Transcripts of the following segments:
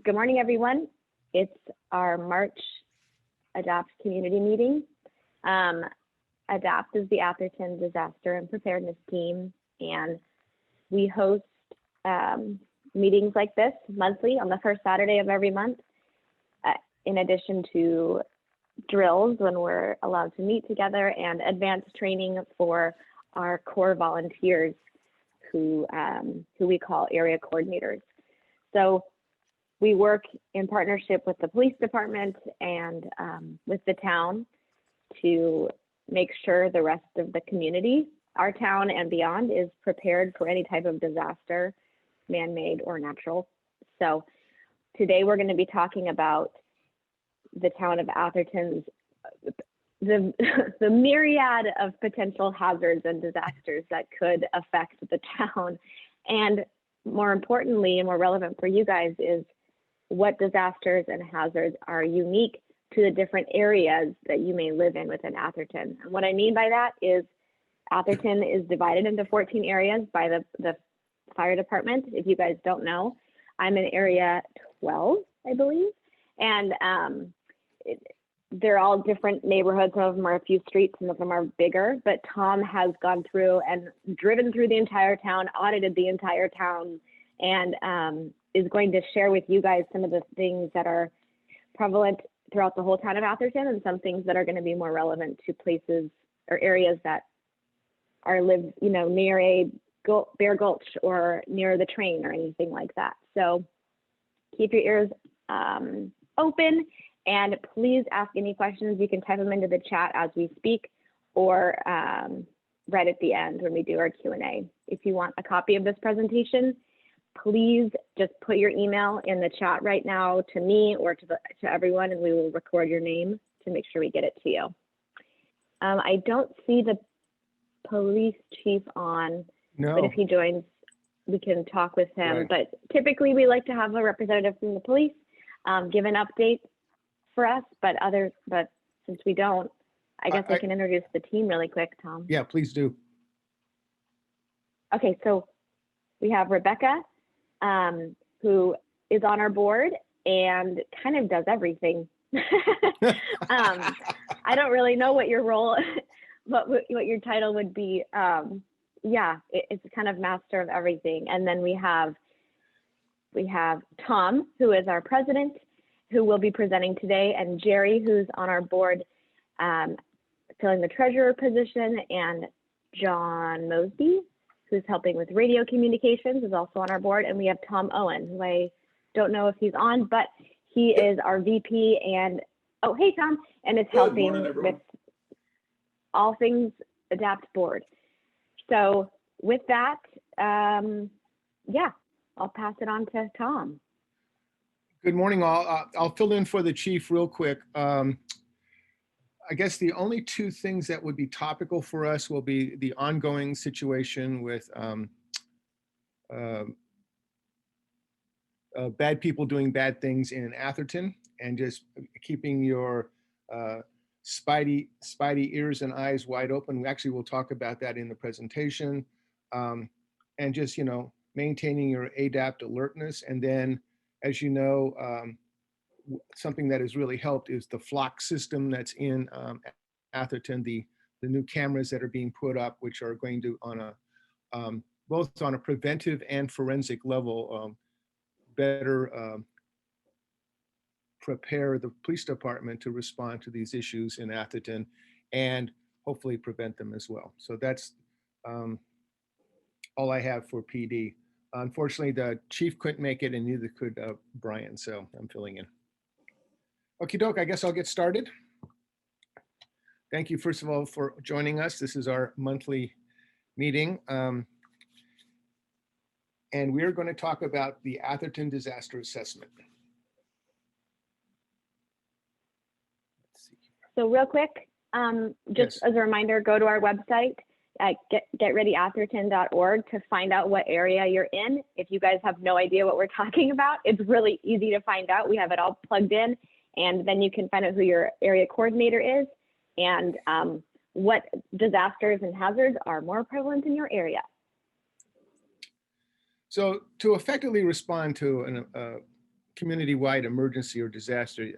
Good morning, everyone. It's our March A.D.A.P.T community meeting. A.D.A.P.T is the Atherton Disaster and Preparedness Team, and we host meetings like this monthly on the first Saturday of every month, in addition to drills when we're allowed to meet together and advanced training for our core volunteers who we call area coordinators. So we work in partnership with the police department and with the town to make sure the rest of the community, our town and beyond, is prepared for any type of disaster, man-made or natural. So today we're going to be talking about the town of Atherton's, the myriad of potential hazards and disasters that could affect the town. And more importantly, and more relevant for you guys, is what disasters and hazards are unique to the different areas that you may live in within Atherton. And what I mean by that is Atherton is divided into 14 areas by the fire department. If you guys don't know, I'm in area 12, I believe. And they're all different neighborhoods. Some of them are a few streets, some of them are bigger, but Tom has gone through and driven through the entire town, audited the entire town, and is going to share with you guys some of the things that are prevalent throughout the whole town of Atherton and some things that are going to be more relevant to places or areas that are lived, near a Bear Gulch or near the train or anything like that. So keep your ears open, and please ask any questions. You can type them into the chat as we speak, or right at the end when we do our Q&A. If you want a copy of this presentation, please just put your email in the chat right now to me or to everyone, and we will record your name to make sure we get it to you. I don't see the police chief on, no. But if he joins, we can talk with him. Right. But typically we like to have a representative from the police give an update for us, but since we don't, I guess I can introduce the team really quick, Tom. Yeah, please do. Okay, so we have Rebecca, who is on our board and kind of does everything. I don't really know what your role, what your title would be. Yeah, it's kind of master of everything. And then we have Tom, who is our president, who will be presenting today, and Jerry, who's on our board, filling the treasurer position, and John Mosby, who's helping with radio communications, is also on our board. And we have Tom Owen, who I don't know if he's on, but he is our VP and, oh, hey, Tom, and is helping with all things A.D.A.P.T board. So with that, yeah, I'll pass it on to Tom. Good morning, all. I'll fill in for the chief real quick. I guess the only two things that would be topical for us will be the ongoing situation with bad people doing bad things in Atherton, and just keeping your spidey ears and eyes wide open. We actually will talk about that in the presentation, and just maintaining your A.D.A.P.T alertness. And then, as you know, something that has really helped is the flock system that's in Atherton, the new cameras that are being put up, which are going to, on a both on a preventive and forensic level, better prepare the police department to respond to these issues in Atherton and hopefully prevent them as well. So that's all I have for PD. Unfortunately, the chief couldn't make it, and neither could Brian, so I'm filling in. Okie doke, I guess I'll get started. Thank you, first of all, for joining us. This is our monthly meeting. And we're going to talk about the Atherton Disaster Assessment. Let's see. So real quick, just Yes. as a reminder, go to our website at getreadyatherton.org to find out what area you're in. If you guys have no idea what we're talking about, it's really easy to find out. We have it all plugged in, and then you can find out who your area coordinator is and what disasters and hazards are more prevalent in your area. So to effectively respond to a community-wide emergency or disaster,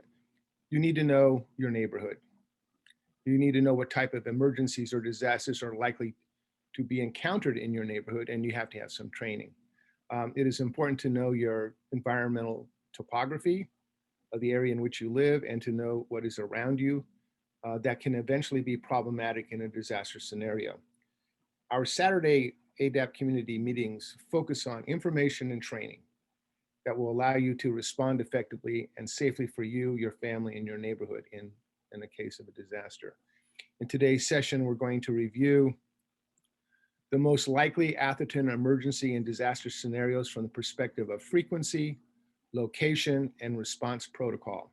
you need to know your neighborhood. You need to know what type of emergencies or disasters are likely to be encountered in your neighborhood, and you have to have some training. It is important to know your environmental topography of the area in which you live and to know what is around you that can eventually be problematic in a disaster scenario. Our Saturday A.D.A.P.T. community meetings focus on information and training that will allow you to respond effectively and safely for you, your family, and your neighborhood in the case of a disaster. In today's session, we're going to review the most likely Atherton emergency and disaster scenarios from the perspective of frequency, location, and response protocol.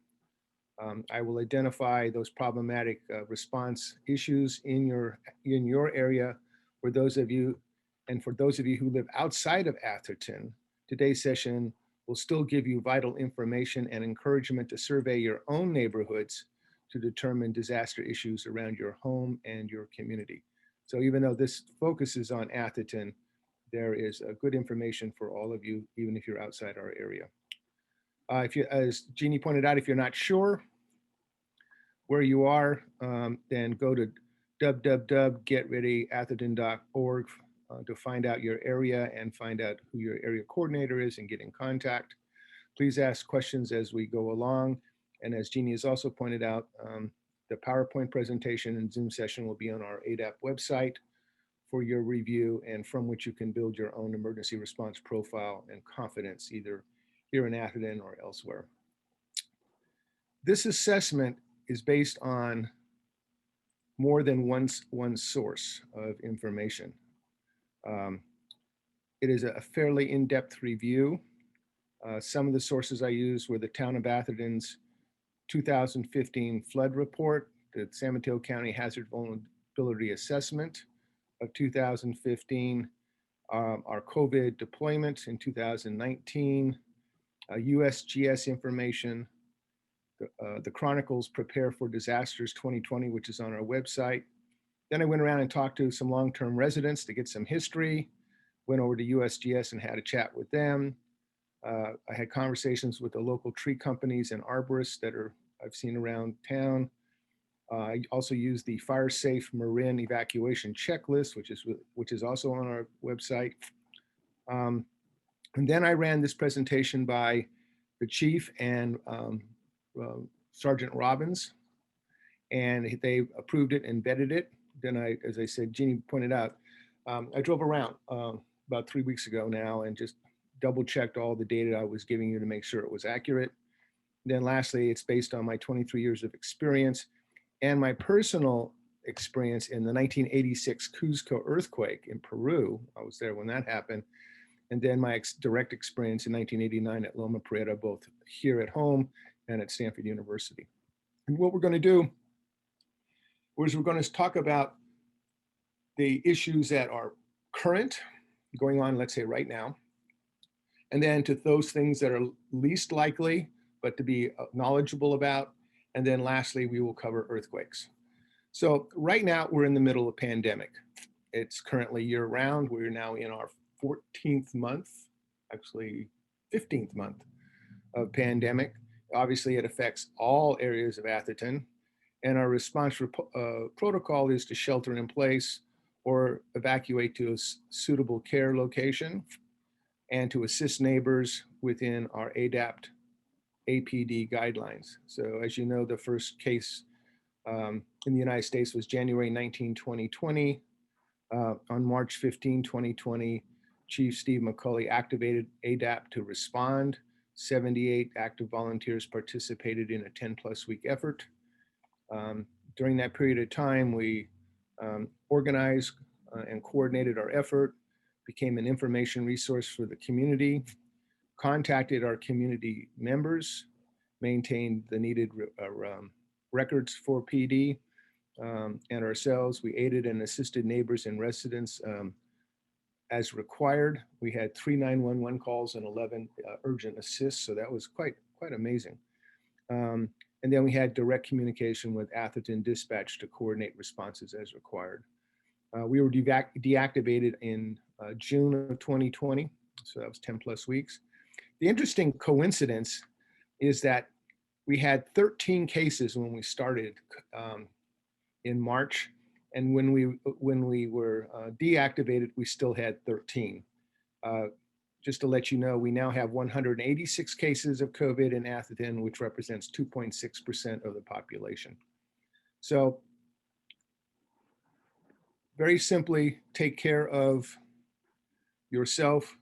I will identify those problematic response issues in your area. For those of you who live outside of Atherton, today's session will still give you vital information and encouragement to survey your own neighborhoods to determine disaster issues around your home and your community. So even though this focuses on Atherton, there is good information for all of you, even if you're outside our area. As Jeannie pointed out, if you're not sure where you are, then go to www.getreadyatherton.org to find out your area and find out who your area coordinator is and get in contact. Please ask questions as we go along. And as Jeannie has also pointed out, the PowerPoint presentation and Zoom session will be on our A.D.A.P.T. website for your review and from which you can build your own emergency response profile and confidence, either here in Atherton or elsewhere. This assessment is based on more than one source of information. It is a fairly in-depth review. Some of the sources I used were the Town of Atherton's 2015 flood report, the San Mateo County Hazard Vulnerability Assessment of 2015, our COVID deployment in 2019, USGS information, the Chronicles Prepare for Disasters 2020, which is on our website. Then I went around and talked to some long-term residents to get some history, went over to USGS and had a chat with them. I had conversations with the local tree companies and arborists that I've seen around town. I also used the Fire Safe Marin Evacuation Checklist, which is also on our website. And then I ran this presentation by the chief and Sergeant Robbins, and they approved it and vetted it. Then as I said, Jeannie pointed out, I drove around about 3 weeks ago now and just double checked all the data I was giving you to make sure it was accurate. Then lastly, it's based on my 23 years of experience and my personal experience in the 1986 Cuzco earthquake in Peru. I was there when that happened. And then my direct experience in 1989 at Loma Prieta, both here at home and at Stanford University. And what we're going to do is we're going to talk about the issues that are current, going on, let's say right now, and then to those things that are least likely, but to be knowledgeable about. And then lastly, we will cover earthquakes. So right now we're in the middle of a pandemic. It's currently year round. We're now in our 14th month, actually 15th month of pandemic. Obviously it affects all areas of Atherton, and our response protocol is to shelter in place or evacuate to a suitable care location and to assist neighbors within our A.D.A.P.T. APD guidelines. So as you know, the first case in the United States was January 19, 2020. On March 15, 2020, Chief Steve McCulley activated A.D.A.P.T. to respond. 78 active volunteers participated in a 10+ week effort. During that period of time, we organized and coordinated our effort, became an information resource for the community, contacted our community members, maintained the needed records for PD and ourselves. We aided and assisted neighbors and residents as required. We had 3 911 calls and 11 urgent assists, so that was quite amazing. And then we had direct communication with Atherton Dispatch to coordinate responses as required. We were deactivated in June of 2020, so that was 10+ weeks. The interesting coincidence is that we had 13 cases when we started in March, and when we were deactivated, we still had 13. Just to let you know, we now have 186 cases of COVID in Atherton, which represents 2.6% of the population. So very simply, take care of yourself,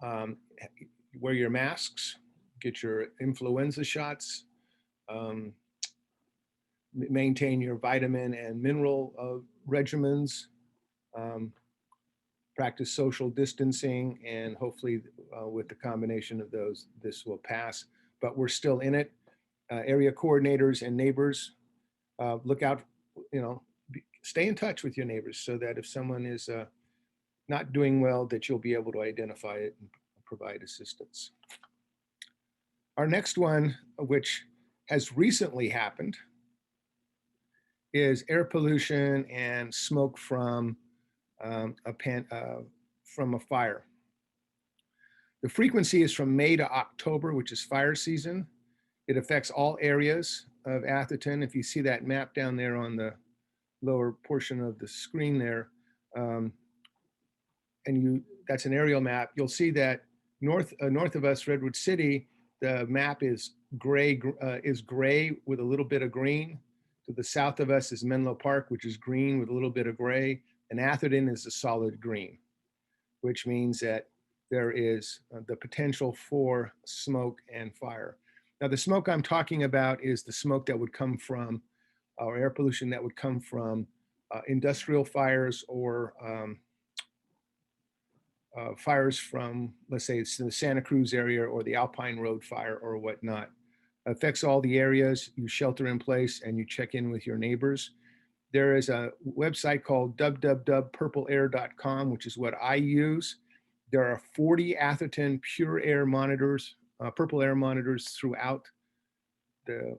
wear your masks, get your influenza shots, maintain your vitamin and mineral regimens, practice social distancing, and hopefully with the combination of those, this will pass. But we're still in it. Area coordinators and neighbors, look out, stay in touch with your neighbors so that if someone is not doing well, that you'll be able to identify it and provide assistance. Our next one, which has recently happened, is air pollution and smoke from a fire. The frequency is from May to October, which is fire season. It affects all areas of Atherton. If you see that map down there on the lower portion of the screen there, that's an aerial map, you'll see that north of us, Redwood City, the map is gray with a little bit of green. To the south of us is Menlo Park, which is green with a little bit of gray, and Atherton is a solid green, which means that there is the potential for smoke and fire. Now, the smoke I'm talking about is the smoke that would come from, or air pollution that would come from industrial fires or fires from, let's say it's in the Santa Cruz area or the Alpine Road fire or whatnot. Affects all the areas. You shelter in place and you check in with your neighbors. There is a website called www.purpleair.com, which is what I use. There are 40 Atherton pure air monitors, purple air monitors throughout the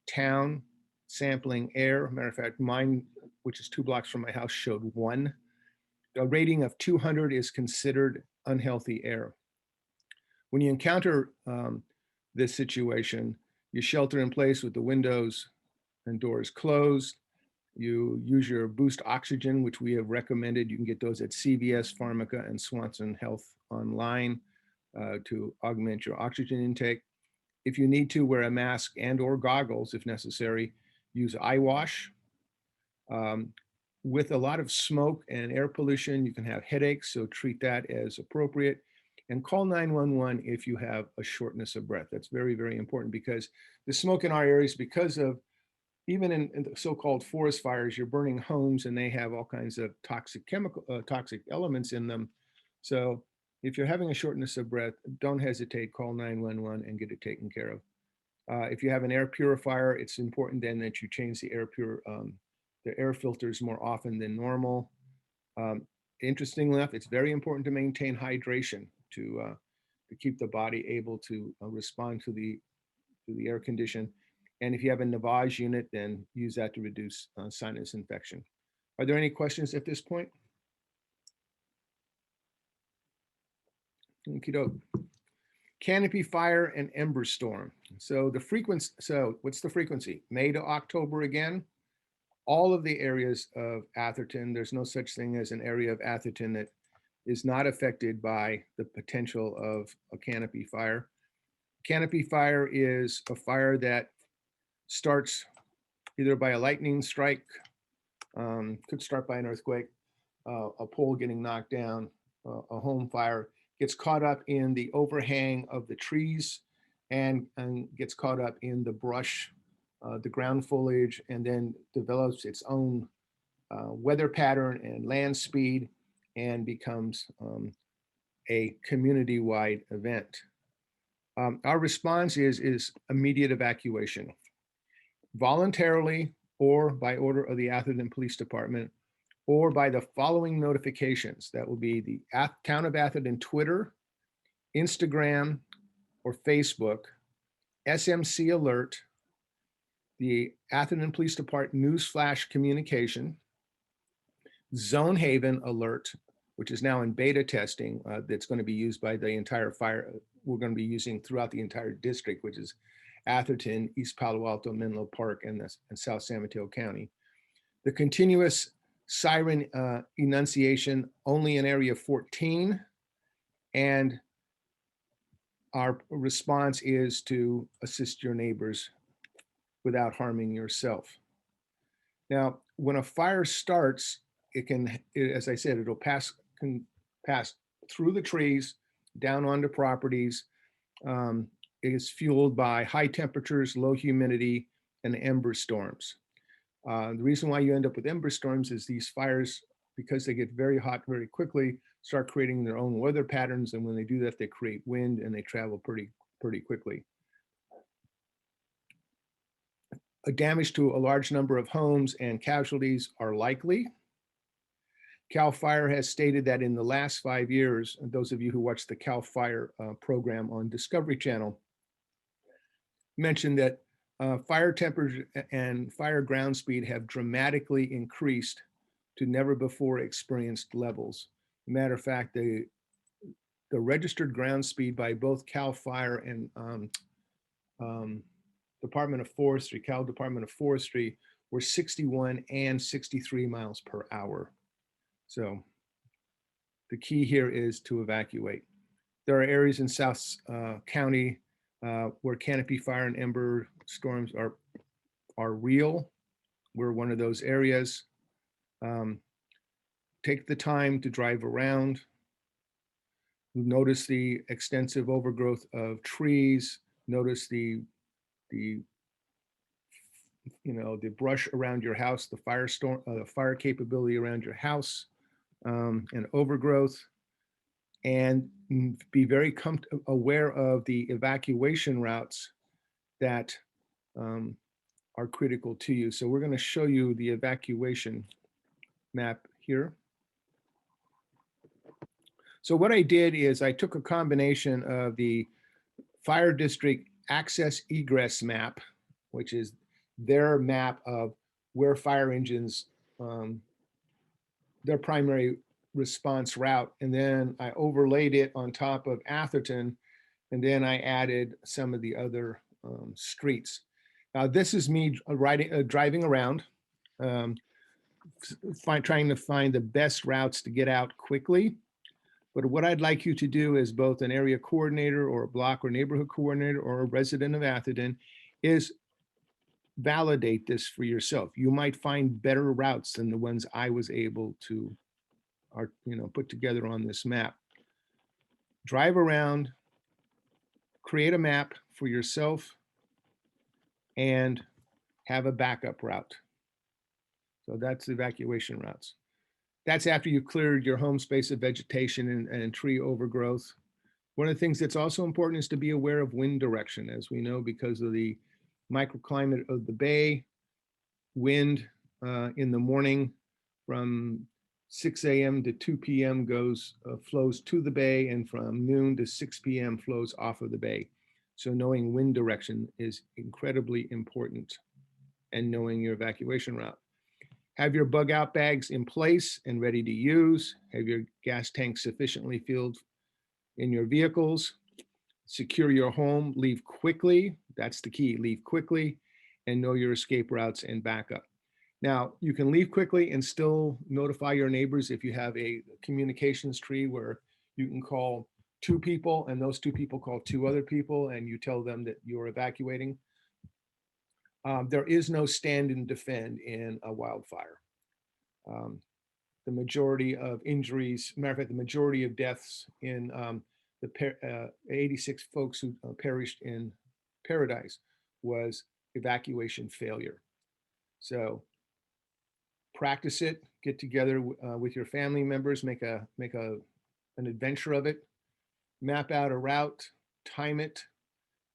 town, sampling air. Matter of fact, mine, which is 2 blocks from my house, showed 1. A rating of 200 is considered unhealthy air. When you encounter this situation, you shelter in place with the windows and doors closed. You use your boost oxygen, which we have recommended. You can get those at CVS, Pharmaca, and Swanson Health online to augment your oxygen intake. If you need to, wear a mask and or goggles if necessary. Use eye wash. With a lot of smoke and air pollution, you can have headaches, so treat that as appropriate. And call 911 if you have a shortness of breath. That's very, very important because the smoke in our areas, because of even in the so-called forest fires, you're burning homes and they have all kinds of toxic elements in them. So if you're having a shortness of breath, don't hesitate, call 911 and get it taken care of. If you have an air purifier, it's important then that you change the air filters more often than normal. Interestingly enough, it's very important to maintain hydration to keep the body able to respond to the air condition. And if you have a Navage unit, then use that to reduce sinus infection. Are there any questions at this point? Okie doke. Canopy fire and ember storm. So what's the frequency? May to October again. All of the areas of Atherton, there's no such thing as an area of Atherton that is not affected by the potential of a canopy fire. Canopy fire is a fire that starts either by a lightning strike, could start by an earthquake, a pole getting knocked down, a home fire, gets caught up in the overhang of the trees and gets caught up in the brush, the ground foliage, and then develops its own weather pattern and land speed and becomes a community-wide event. Our response is immediate evacuation, voluntarily or by order of the Atherton Police Department, or by the following notifications. That will be the Town of Atherton Twitter, Instagram, or Facebook, SMC Alert, the Atherton Police Department Newsflash Communication, Zone Haven Alert, which is now in beta testing, that's going to be used by the entire we're going to be using throughout the entire district, which is Atherton, East Palo Alto, Menlo Park, and South San Mateo County. The continuous siren enunciation only in area 14, and our response is to assist your neighbors without harming yourself. Now, when a fire starts, as I said, it'll can pass through the trees, down onto properties. It is fueled by high temperatures, low humidity, and ember storms. The reason why you end up with ember storms is these fires, because they get very hot very quickly, start creating their own weather patterns. And when they do that, they create wind and they travel pretty quickly. A damage to a large number of homes and casualties are likely. CAL FIRE has stated that in the last 5 years, and those of you who watch the CAL FIRE program on Discovery Channel mentioned that fire temperature and fire ground speed have dramatically increased to never before experienced levels. Matter of fact, the registered ground speed by both CAL FIRE and Department of Forestry, Cal Department of Forestry, were 61 and 63 miles per hour. So the key here is to evacuate. There are areas in South County where canopy fire and ember storms are real. We're one of those areas. Take the time to drive around. Notice the extensive overgrowth of trees. Notice the brush around your house, the fire capability around your house, and overgrowth, and be very aware of the evacuation routes that are critical to you. So we're going to show you the evacuation map here. So what I did is I took a combination of the fire district access egress map, which is their map of where fire engines, their primary response route. And then I overlaid it on top of Atherton, and then I added some of the other streets. Now this is me driving around, trying to find the best routes to get out quickly. But what I'd like you to do as both an area coordinator or a block or neighborhood coordinator or a resident of Atherton is validate this for yourself. You might find better routes than the ones I was able to put together on this map. Drive around, create a map for yourself, and have a backup route. So that's evacuation routes. That's after you've cleared your home space of vegetation and tree overgrowth. One of the things that's also important is to be aware of wind direction. As we know, because of the microclimate of the bay, wind in the morning from 6 a.m. to 2 p.m. flows to the bay, and from noon to 6 p.m. flows off of the bay. So knowing wind direction is incredibly important, and knowing your evacuation route. Have your bug out bags in place and ready to use. Have your gas tanks sufficiently filled in your vehicles. Secure your home, leave quickly. That's the key, leave quickly, and know your escape routes and backup. Now, you can leave quickly and still notify your neighbors if you have a communications tree where you can call 2 people and those 2 people call 2 other people and you tell them that you're evacuating. There is no stand and defend in a wildfire. The majority of injuries, matter of fact, the majority of deaths in the 86 folks who perished in Paradise was evacuation failure. So practice it, get together with your family members, make an adventure of it, map out a route, time it,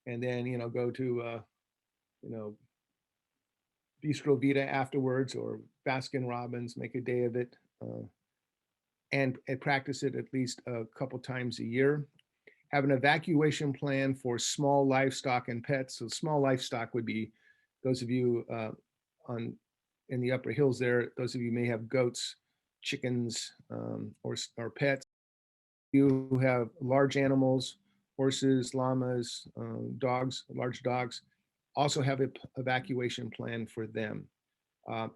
and then go to Bistro Vita afterwards, or Baskin Robbins, make a day of it, and practice it at least a couple times a year. Have an evacuation plan for small livestock and pets. So small livestock would be those of you in the upper hills there, those of you may have goats, chickens, or pets. You who have large animals, horses, llamas, dogs, large dogs, also have an evacuation plan for them,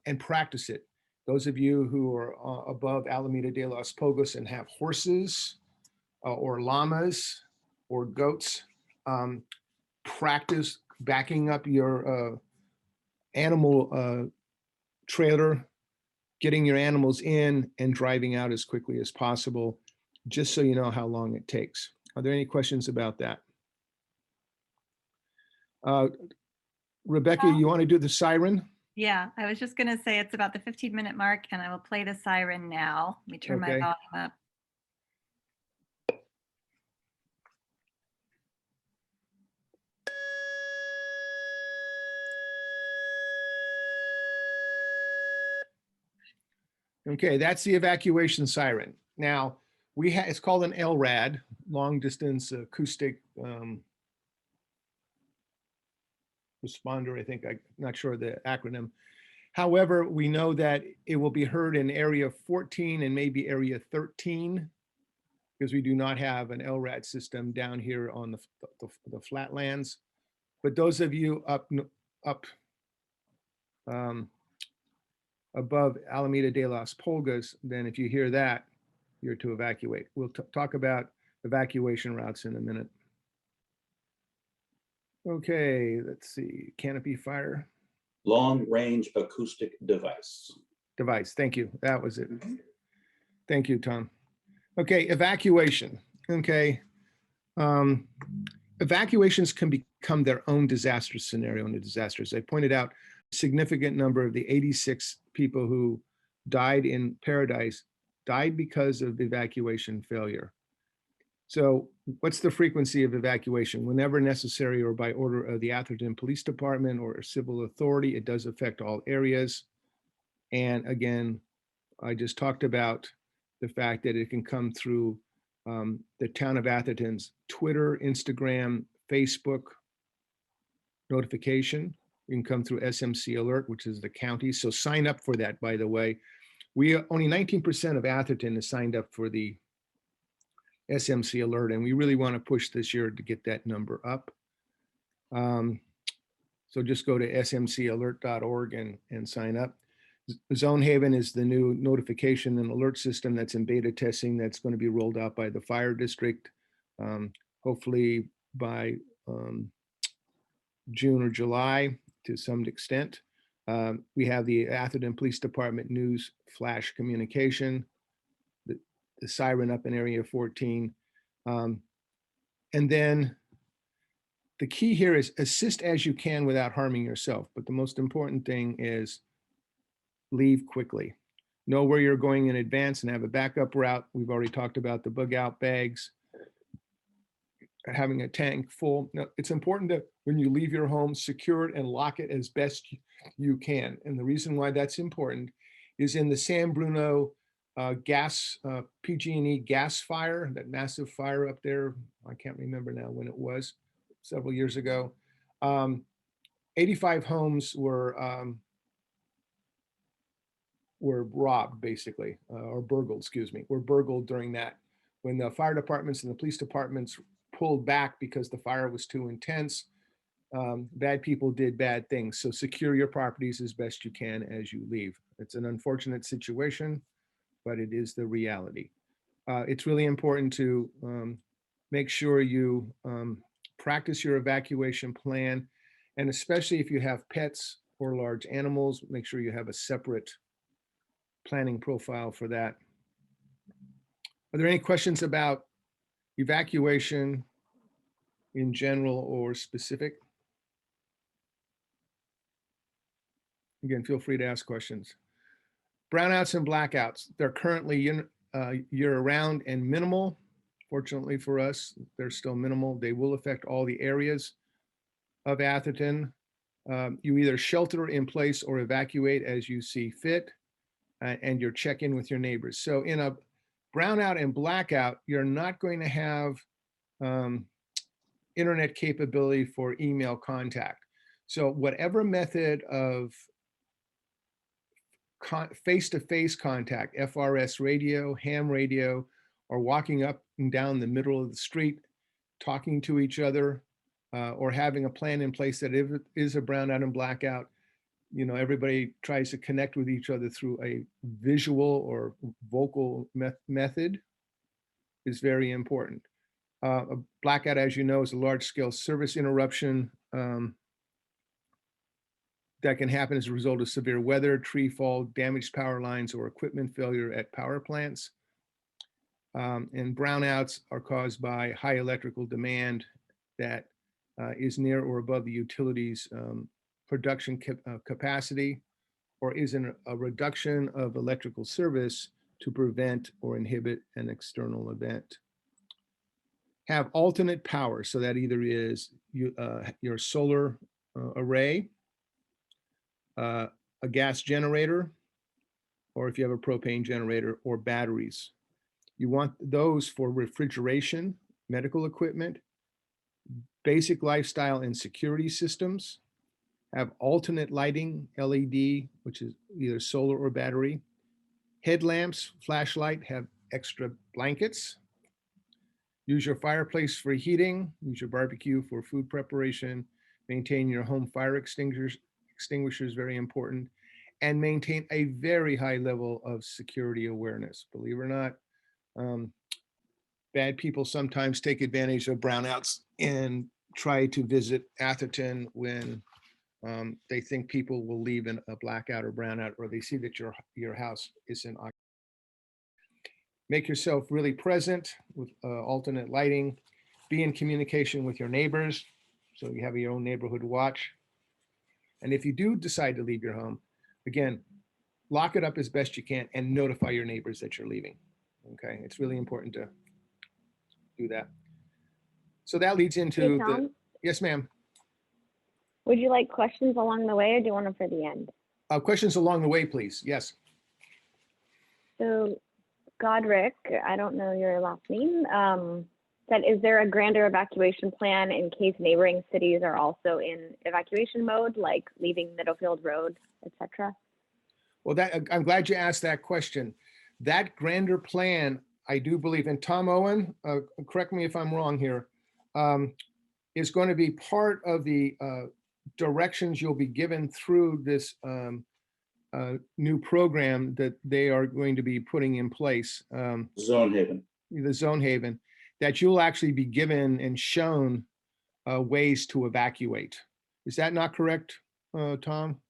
and practice it. Those of you who are above Alameda de los Pogos and have horses or llamas or goats, practice backing up your animal trailer, getting your animals in and driving out as quickly as possible, just so you know how long it takes. Are there any questions about that? Rebecca, you want to do the siren? Yeah, I was just going to say it's about the 15-minute mark, and I will play the siren now. Let me turn my volume up. Okay, that's the evacuation siren. Now, it's called an LRAD, long distance acoustic responder, I think. I'm not sure the acronym. However, we know that it will be heard in area 14 and maybe area 13, because we do not have an LRAD system down here on the flatlands. But those of you up above Alameda de los Pulgas, then if you hear that, you're to evacuate. We'll talk about evacuation routes in a minute. Okay, let's see, canopy fire. Long range acoustic device. Device, thank you, that was it. Thank you, Tom. Okay, evacuation, okay. Evacuations can become their own disaster scenario in the disasters. I pointed out a significant number of the 86 people who died in Paradise died because of evacuation failure. So what's the frequency of evacuation? Whenever necessary or by order of the Atherton Police Department or a civil authority, it does affect all areas. And again, I just talked about the fact that it can come through the town of Atherton's Twitter, Instagram, Facebook notification. You can come through SMC Alert, which is the county. So sign up for that, by the way. Only 19% of Atherton is signed up for the SMC Alert, and we really want to push this year to get that number up. So just go to smcalert.org and sign up. Zone Haven is the new notification and alert system that's in beta testing that's going to be rolled out by the fire district, hopefully by June or July to some extent. We have the Atherton Police Department news flash communication, the siren up in area 14. And then the key here is assist as you can without harming yourself. But the most important thing is leave quickly. Know where you're going in advance and have a backup route. We've already talked about the bug out bags, having a tank full. Now, it's important that when you leave your home, secure it and lock it as best you can. And the reason why that's important is in the San Bruno PG&E gas fire, that massive fire up there, I can't remember now when it was, several years ago. 85 homes were robbed, basically, or burgled, excuse me, were burgled during that. When the fire departments and the police departments pulled back because the fire was too intense, bad people did bad things. So secure your properties as best you can as you leave. It's an unfortunate situation, but it is the reality. It's really important to make sure you practice your evacuation plan, and especially if you have pets or large animals, make sure you have a separate planning profile for that. Are there any questions about evacuation in general or specific? Again, feel free to ask questions. Brownouts and blackouts, they're currently year-round and minimal. Fortunately for us, they're still minimal. They will affect all the areas of Atherton. You either shelter in place or evacuate as you see fit, and you're check in with your neighbors. So in a brownout and blackout, you're not going to have internet capability for email contact. So whatever method of face-to-face contact, FRS radio, ham radio, or walking up and down the middle of the street, talking to each other, or having a plan in place that if it is a brownout and blackout, you know, everybody tries to connect with each other through a visual or vocal method is very important. A blackout, as you know, is a large-scale service interruption that can happen as a result of severe weather, tree fall, damaged power lines, or equipment failure at power plants. And brownouts are caused by high electrical demand that is near or above the utility's production capacity, or is a reduction of electrical service to prevent or inhibit an external event. Have alternate power, so that either is your solar array, a gas generator, or if you have a propane generator, or batteries. You want those for refrigeration, medical equipment, basic lifestyle and security systems. Have alternate lighting, LED, which is either solar or battery. Headlamps, flashlight, have extra blankets. Use your fireplace for heating, use your barbecue for food preparation, maintain your home fire extinguishers, very important, and maintain a very high level of security awareness. Believe it or not, bad people sometimes take advantage of brownouts and try to visit Atherton when they think people will leave in a blackout or brownout, or they see that your house is in occupancy. Make yourself really present with alternate lighting. Be in communication with your neighbors, so you have your own neighborhood watch. And if you do decide to leave your home, again, lock it up as best you can and notify your neighbors that you're leaving. Okay, it's really important to do that. So that leads into Hey, Tom, yes, ma'am. would you like questions along the way, or do you want them for the end? Questions along the way, please. Yes. So Godric, I don't know your last name, said, is there a grander evacuation plan in case neighboring cities are also in evacuation mode, like leaving Middlefield Road, etc.? Well, I'm glad you asked that question. That grander plan, I do believe, and Tom Owen, correct me if I'm wrong here, is going to be part of the directions you'll be given through this new program that they are going to be putting in place. Zone haven. The zone haven, that you'll actually be given and shown ways to evacuate. Is that not correct, Tom?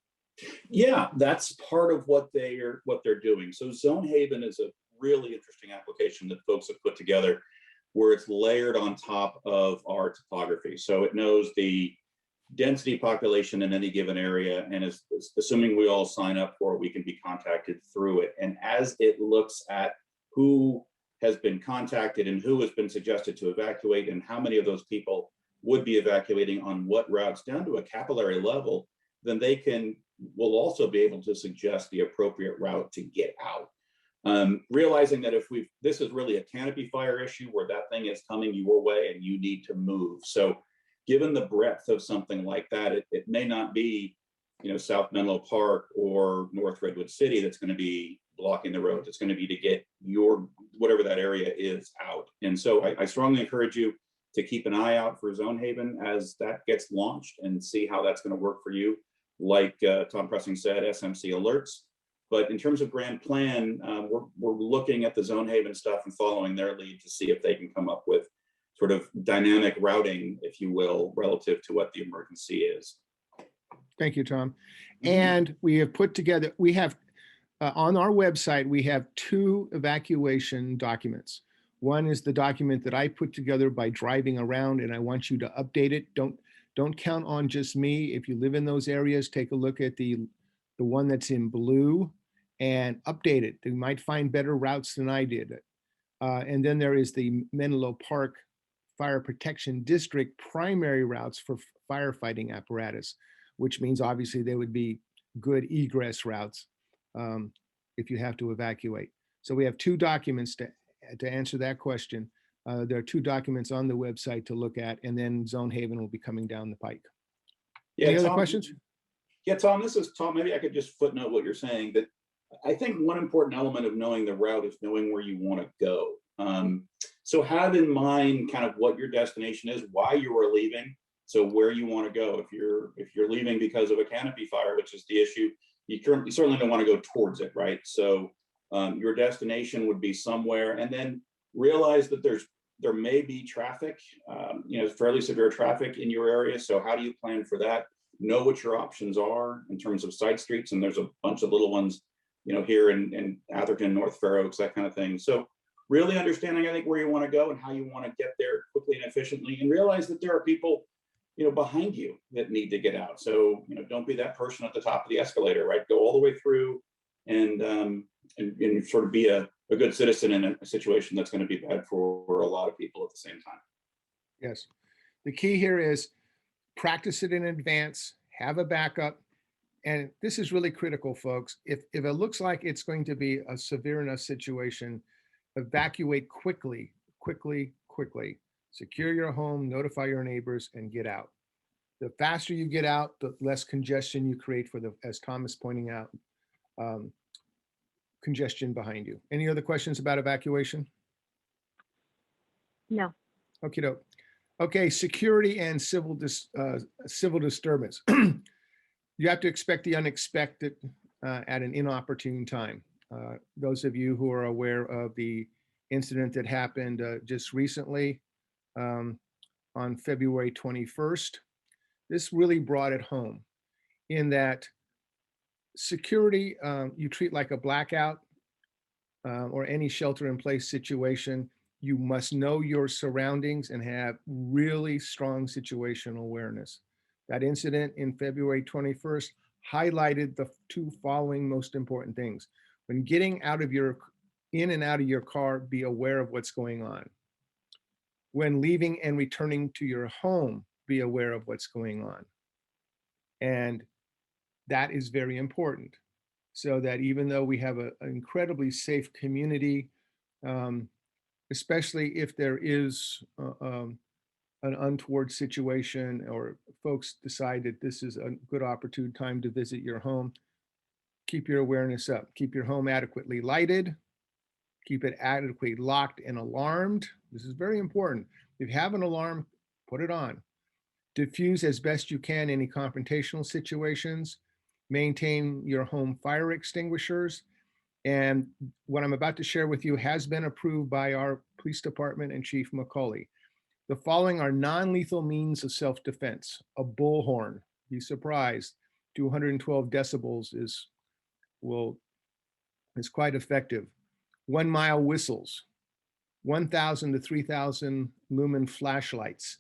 Yeah, that's part of what they're doing. So zone haven is a really interesting application that folks have put together, where it's layered on top of our topography. So it knows the density population in any given area, and is assuming we all sign up for it, we can be contacted through it. And as it looks at who has been contacted and who has been suggested to evacuate, and how many of those people would be evacuating on what routes down to a capillary level, then will also be able to suggest the appropriate route to get out. Realizing that this is really a canopy fire issue where that thing is coming your way and you need to move. So given the breadth of something like that, it may not be, South Menlo Park or North Redwood City that's going to be blocking the roads. It's going to be to get whatever that area is out. And so I strongly encourage you to keep an eye out for Zone Haven as that gets launched, and see how that's going to work for you. Like Tom Pressing said, SMC alerts. But in terms of grand plan, we're looking at the Zone Haven stuff and following their lead to see if they can come up with sort of dynamic routing, if you will, relative to what the emergency is. Thank you, Tom. And we have put together, on our website, we have 2 evacuation documents. One is the document that I put together by driving around, and I want you to update it. Don't count on just me. If you live in those areas, take a look at the one that's in blue and update it. You might find better routes than I did. And then there is the Menlo Park Fire Protection District primary routes for firefighting apparatus, which means obviously they would be good egress routes if you have to evacuate. So we have 2 documents to answer that question. There are 2 documents on the website to look at, and then Zone Haven will be coming down the pike. Yeah, Any other Tom, questions? Yeah, Tom, this is Tom. Maybe I could just footnote what you're saying, that I think one important element of knowing the route is knowing where you want to go. So have in mind kind of what your destination is, why you are leaving, so where you want to go. If you're leaving because of a canopy fire, which is the issue, you certainly don't want to go towards it, right? So your destination would be somewhere, and then realize that there may be traffic, fairly severe traffic in your area. So how do you plan for that? Know what your options are in terms of side streets, and there's a bunch of little ones, here in Atherton, North Fair Oaks, that kind of thing. So really understanding, I think, where you want to go and how you want to get there quickly and efficiently, and realize that there are people, behind you that need to get out. So, don't be that person at the top of the escalator, right? Go all the way through and sort of be a good citizen in a situation that's going to be bad for a lot of people at the same time. Yes. The key here is practice it in advance, have a backup. And this is really critical, folks. If it looks like it's going to be a severe enough situation, evacuate quickly. Secure your home, notify your neighbors, and get out. The faster you get out, the less congestion you create for as Thomas pointing out, congestion behind you. Any other questions about evacuation? No. Okay, doke. Okay, security and civil disturbance. You have to expect the unexpected at an inopportune time. Those of you who are aware of the incident that happened just recently on February 21st, this really brought it home in that security you treat like a blackout or any shelter-in-place situation. You must know your surroundings and have really strong situational awareness. That incident in February 21st highlighted the two following most important things. When getting in and out of your car, be aware of what's going on. When leaving and returning to your home, be aware of what's going on. And that is very important, so that even though we have an incredibly safe community, especially if there is an untoward situation or folks decide that this is a good opportune time to visit your home, keep your awareness up. Keep your home adequately lighted. Keep it adequately locked and alarmed. This is very important. If you have an alarm, put it on. Diffuse as best you can any confrontational situations. Maintain your home fire extinguishers. And what I'm about to share with you has been approved by our police department and Chief McCauley. The following are non-lethal means of self-defense. A bullhorn, be surprised, 212 decibels is quite effective. 1 mile whistles, 1,000 to 3,000 lumen flashlights,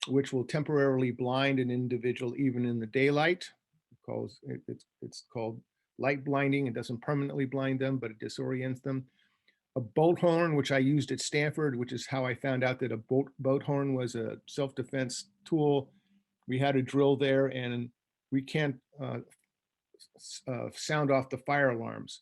which will temporarily blind an individual even in the daylight. It's called light blinding. It doesn't permanently blind them, but it disorients them. A boat horn, which I used at Stanford, which is how I found out that a boat horn was a self-defense tool. We had a drill there, and we can't sound off the fire alarms,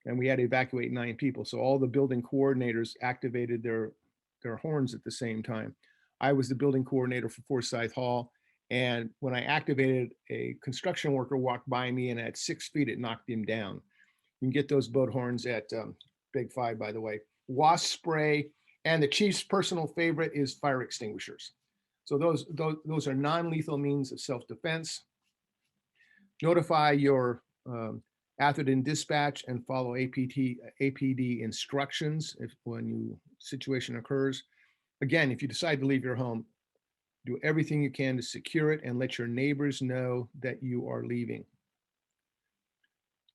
and we had to evacuate 9 people. So all the building coordinators activated their horns at the same time. I was the building coordinator for Forsyth Hall, and when I activated, a construction worker walked by me, and at 6 feet, it knocked him down. You can get those boat horns at Big Five, by the way. Wasp spray, and the chief's personal favorite is fire extinguishers. So those are non-lethal means of self-defense. Notify your Atherton dispatch and follow A.P.T instructions when situation occurs. Again, if you decide to leave your home, do everything you can to secure it and let your neighbors know that you are leaving.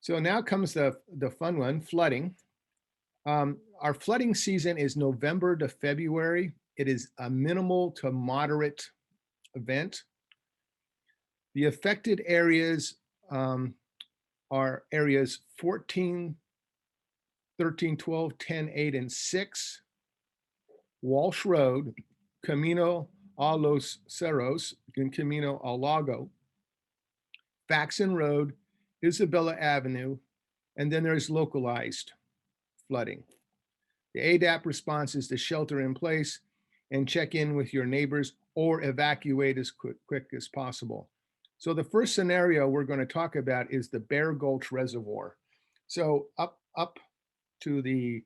So now comes the fun one, flooding. Our flooding season is November to February. It is a minimal to moderate event. The affected areas are areas 14, 13, 12, 10, 8, and 6, Walsh Road, Camino a los Cerros, and Camino al Lago, Faxon Road, Isabella Avenue, and then there's localized flooding. The A.D.A.P.T response is to shelter in place and check in with your neighbors or evacuate as quick as possible. So the first scenario we're going to talk about is the Bear Gulch Reservoir. So up to the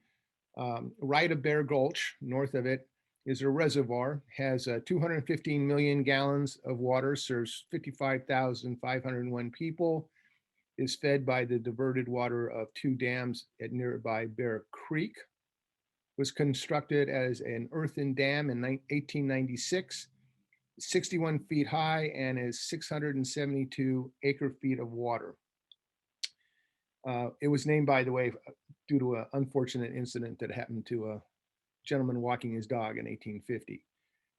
Right of Bear Gulch, north of it, is a reservoir, has 215 million gallons of water, serves 55,501 people, is fed by the diverted water of 2 dams at nearby Bear Creek, was constructed as an earthen dam in 1896, 61 feet high, and is 672 acre feet of water. It was named, by the way, due to an unfortunate incident that happened to a gentleman walking his dog in 1850.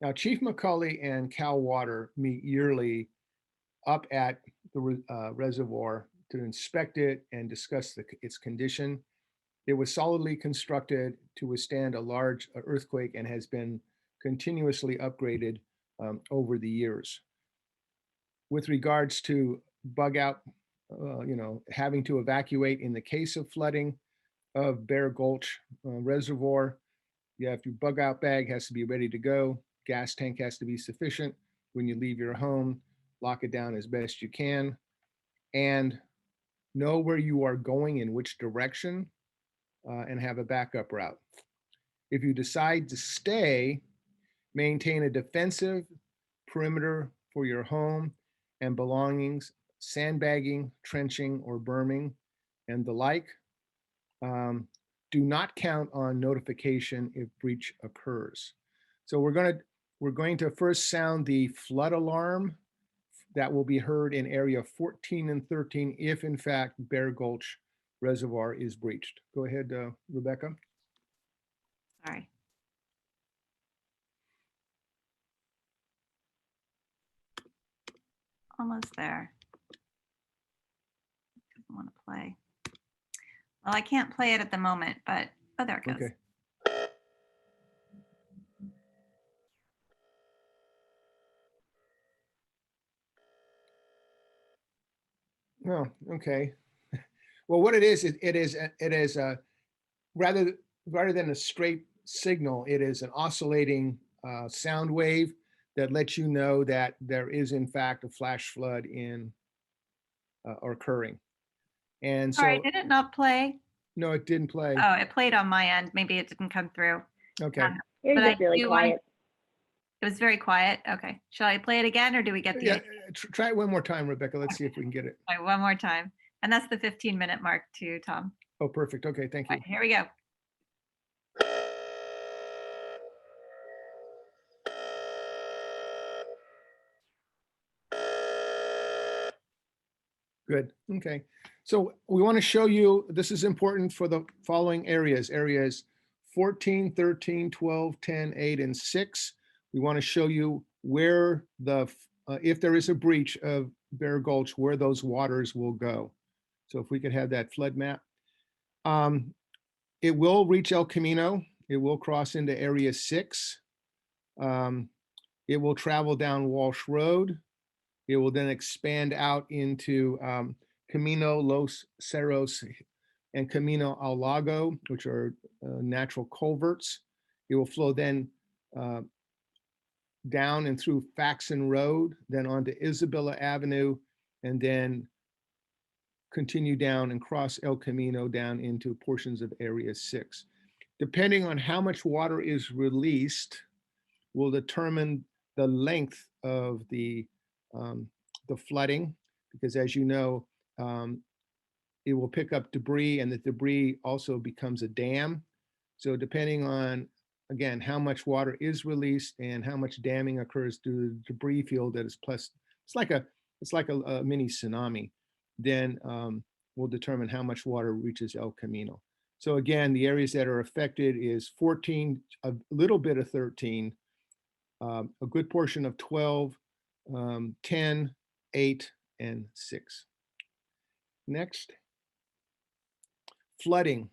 Now, Chief McCulley and Cal Water meet yearly up at the reservoir to inspect it and discuss its condition. It was solidly constructed to withstand a large earthquake and has been continuously upgraded over the years. With regards to bug out, having to evacuate in the case of flooding of Bear Gulch Reservoir, you have your bug out bag has to be ready to go. Gas tank has to be sufficient when you leave your home. Lock it down as best you can, and know where you are going in which direction, and have a backup route. If you decide to stay, maintain a defensive perimeter for your home and belongings, sandbagging, trenching, or berming, and the like. Do not count on notification if breach occurs. So we're going to first sound the flood alarm that will be heard in area 14 and 13 if in fact Bear Gulch Reservoir is breached. Go ahead, Rebecca. Sorry. Almost there. Doesn't want to play. Well, I can't play it at the moment, but oh, there it goes. Okay. Oh, okay. Well, what it is rather than a straight signal, it is an oscillating sound wave that lets you know that there is in fact a flash flood occurring. And so, Sorry, did it not play? no, it didn't play. Oh, it played on my end. Maybe it didn't come through. Okay. It was But just really do quiet. It was very quiet. Okay. Shall I play it again or do we get the Yeah, try it one more time, Rebecca. Let's see if we can get it. All right, one more time. And that's the 15-minute mark too, Tom. Oh, perfect. Okay, thank All you. right, here we go. Good. Okay. So we want to show you, this is important for the following areas, areas 14, 13, 12, 10, 8, and 6. We want to show you where if there is a breach of Bear Gulch, where those waters will go. So if we could have that flood map. It will reach El Camino. It will cross into area 6. It will travel down Walsh Road. It will then expand out into Camino Los Cerros and Camino al Lago, which are natural culverts. It will flow then down and through Faxon Road, then onto Isabella Avenue, and then continue down and cross El Camino down into portions of Area 6. Depending on how much water is released will determine the length of the flooding, because as you know, it will pick up debris and the debris also becomes a dam. So depending on, again, how much water is released and how much damming occurs through the debris field that is plus, it's like a mini tsunami, then will determine how much water reaches El Camino. So again, the areas that are affected is 14, a little bit of 13, a good portion of 12, 10, 8, and 6. Next. Flooding.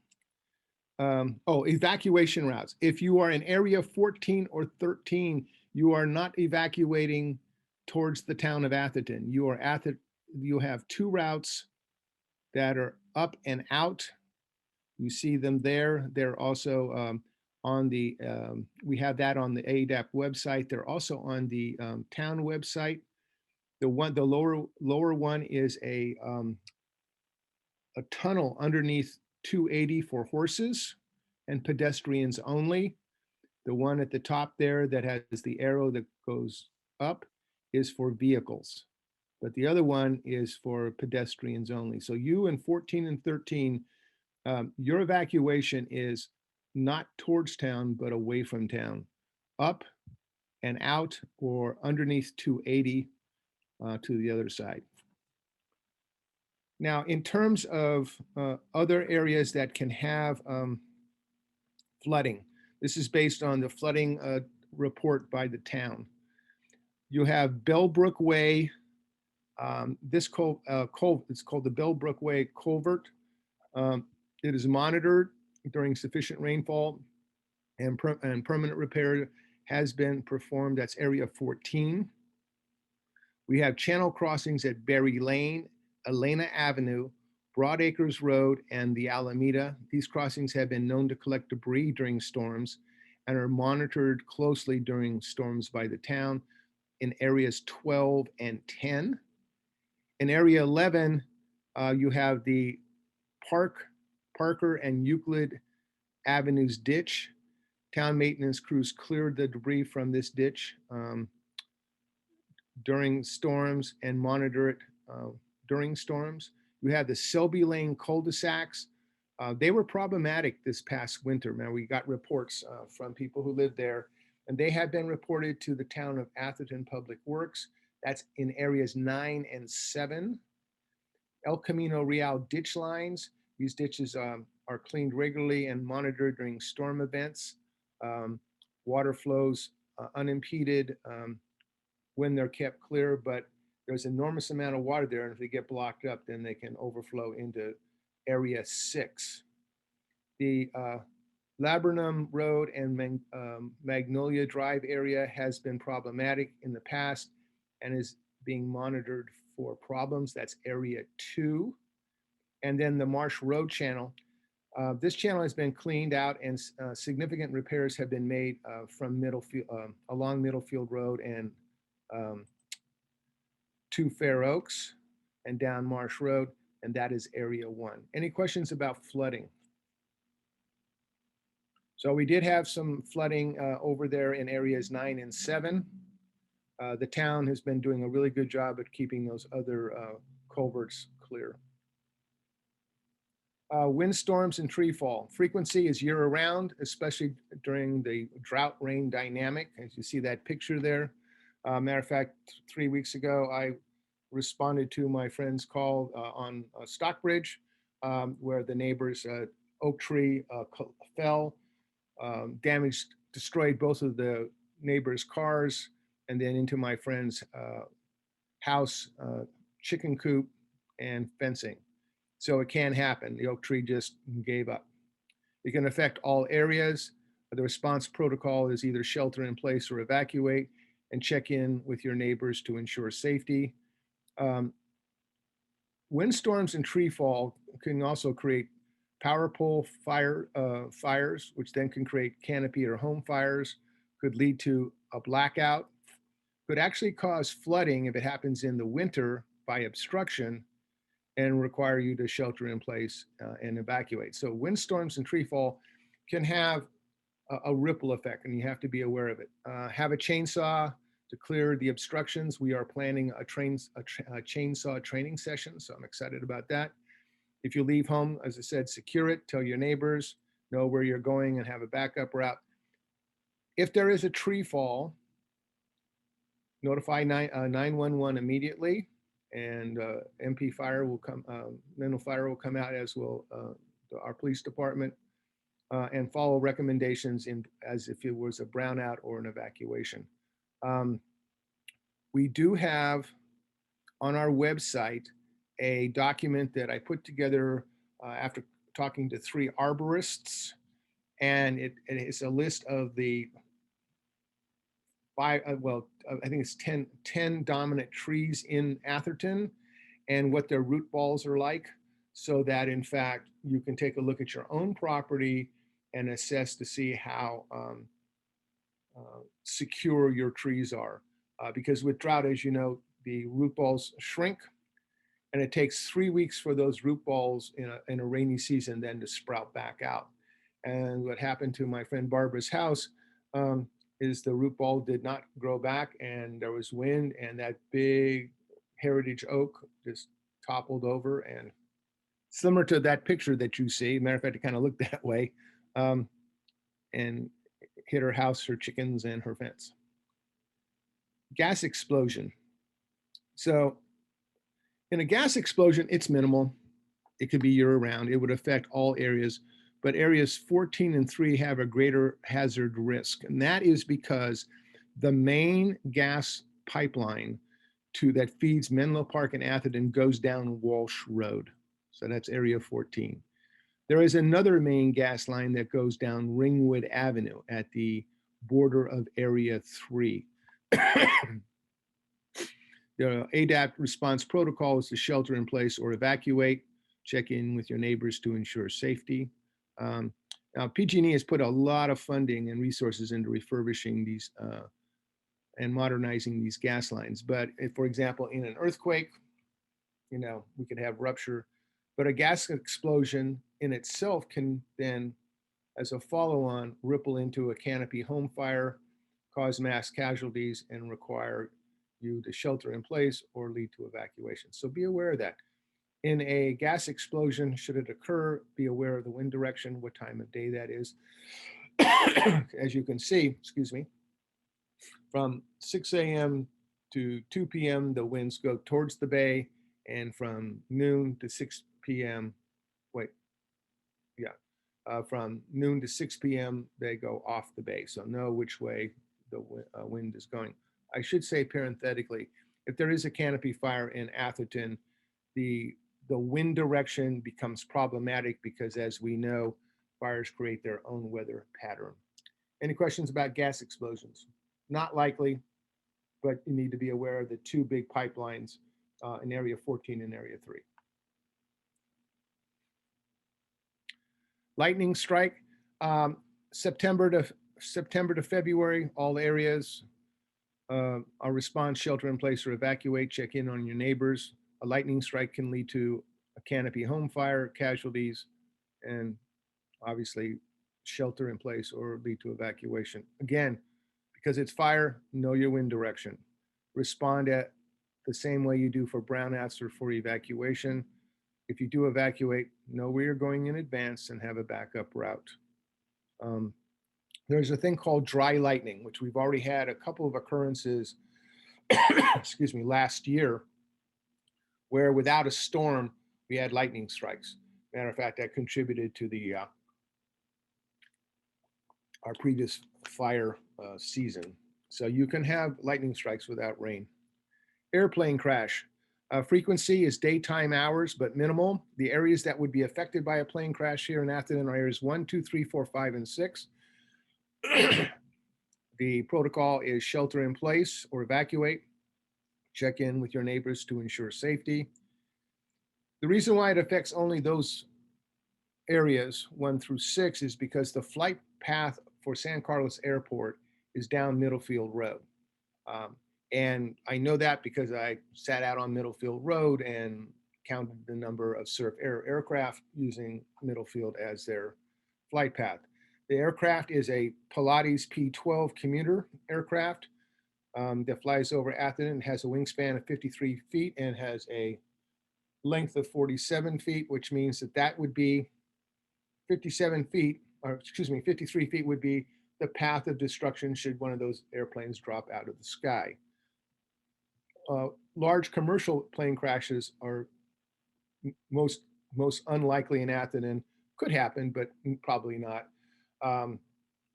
Evacuation routes. If you are in area 14 or 13, you are not evacuating towards the town of Atherton. You have 2 routes that are up and out. You see them there. They're also on the, we have that on the A.D.A.P.T website. They're also on the town website. The lower one is a tunnel underneath 280 for horses, and pedestrians only. The one at the top there that has the arrow that goes up is for vehicles, but the other one is for pedestrians only. So you in 14 and 13, your evacuation is not towards town, but away from town, up and out or underneath 280 to the other side. Now, in terms of other areas that can have flooding, this is based on the flooding report by the town. You have Bellbrook Way. It's called the Bellbrook Way Culvert. It is monitored during sufficient rainfall, and permanent repair has been performed. That's area 14. We have channel crossings at Berry Lane, Elena Avenue, Broadacres Road, and the Alameda. These crossings have been known to collect debris during storms and are monitored closely during storms by the town in areas 12 and 10. In area 11, you have the Parker and Euclid Avenues ditch. Town maintenance crews cleared the debris from this ditch during storms and monitor it during storms. You have the Selby Lane cul-de-sacs. They were problematic this past winter. Man, we got reports from people who lived there, and they have been reported to the town of Atherton Public Works. That's in areas 9 and 7. El Camino Real ditch lines. These ditches are cleaned regularly and monitored during storm events. Water flows unimpeded when they're kept clear, but there's an enormous amount of water there, and if they get blocked up, then they can overflow into area 6. The Laburnum Road and Magnolia Drive area has been problematic in the past and is being monitored for problems. That's area 2. And then the Marsh Road channel. This channel has been cleaned out, and significant repairs have been made from along Middlefield Road and to Fair Oaks and down Marsh Road, and that is area 1. Any questions about flooding? So we did have some flooding over there in areas 9 and 7. The town has been doing a really good job at keeping those other culverts clear. Windstorms and tree fall. Frequency is year-round, especially during the drought rain dynamic, as you see that picture there. Matter of fact, 3 weeks ago, I responded to my friend's call on Stockbridge, where the neighbor's oak tree fell, damaged, destroyed both of the neighbors' cars, and then into my friend's house, chicken coop, and fencing. So it can happen. The oak tree just gave up. It can affect all areas. The response protocol is either shelter in place or evacuate, and check in with your neighbors to ensure safety. Windstorms and tree fall can also create power pole fires, which then can create canopy or home fires, could lead to a blackout, could actually cause flooding if it happens in the winter by obstruction, and require you to shelter in place and evacuate. So windstorms and tree fall can have a ripple effect, and you have to be aware of it. Have a chainsaw to clear the obstructions. We are planning a chainsaw training session, so I'm excited about that. If you leave home, as I said, secure it, tell your neighbors, know where you're going, and have a backup route. If there is a tree fall, notify 911 immediately, and MP Fire will come, Mental Fire will come out, as will our police department, and follow recommendations as if it was a brownout or an evacuation. We do have on our website a document that I put together after talking to 3 arborists, and it's a list of the 5, I think it's 10 dominant trees in Atherton and what their root balls are like, so that in fact you can take a look at your own property and assess to see how secure your trees are. Because with drought, as you know, the root balls shrink, and it takes 3 weeks for those root balls in a rainy season then to sprout back out. And what happened to my friend Barbara's house is the root ball did not grow back, and there was wind, and that big heritage oak just toppled over, and similar to that picture that you see. Matter of fact, it kind of looked that way, and hit her house, her chickens, and her fence. Gas explosion. So in a gas explosion, it's minimal. It could be year round. It would affect all areas, but areas 14 and 3 have a greater hazard risk. And that is because the main gas pipeline that feeds Menlo Park and Atherton goes down Walsh Road. So that's area 14. There is another main gas line that goes down Ringwood Avenue at the border of area 3. The A.D.A.P.T. response protocol is to shelter in place or evacuate. Check in with your neighbors to ensure safety. Now, PG&E has put a lot of funding and resources into refurbishing these and modernizing these gas lines. But if, for example, in an earthquake, we could have rupture. But a gas explosion in itself can then, as a follow-on, ripple into a canopy home fire, cause mass casualties, and require you to shelter in place or lead to evacuation. So be aware of that. In a gas explosion, should it occur, be aware of the wind direction, what time of day that is. As you can see, excuse me, from 6 a.m. to 2 p.m., the winds go towards the bay, and from noon to 6 p.m., from noon to 6 p.m., they go off the bay. So know which way the wind is going. I should say parenthetically, if there is a canopy fire in Atherton, the wind direction becomes problematic because, as we know, fires create their own weather pattern. Any questions about gas explosions? Not likely, but you need to be aware of the two big pipelines in area 14 and area 3. Lightning strike, September to February, all areas are respond, shelter in place, or evacuate. Check in on your neighbors. A lightning strike can lead to a canopy home fire, casualties, and obviously shelter in place or lead to evacuation. Again, because it's fire, know your wind direction. Respond at the same way you do for brownouts or for evacuation. If you do evacuate, know where you're going in advance and have a backup route. There's a thing called dry lightning, which we've already had a couple of occurrences, excuse me, last year, where without a storm, we had lightning strikes. Matter of fact, that contributed to the our previous fire season. So you can have lightning strikes without rain. Airplane crash. Frequency is daytime hours, but minimal. The areas that would be affected by a plane crash here in Atherton are areas 1, 2, 3, 4, 5, and 6. The protocol is shelter in place or evacuate. Check in with your neighbors to ensure safety. The reason why it affects only those areas 1 through 6 is because the flight path for San Carlos Airport is down Middlefield Road. And I know that because I sat out on Middlefield Road and counted the number of Surf Air aircraft using Middlefield as their flight path. The aircraft is a Pilates P-12 commuter aircraft that flies over Atherton, has a wingspan of 53 feet and has a length of 47 feet, which means that would be 57 feet, or excuse me, 53 feet would be the path of destruction should one of those airplanes drop out of the sky. Large commercial plane crashes are most unlikely in Atherton. Could happen, but probably not,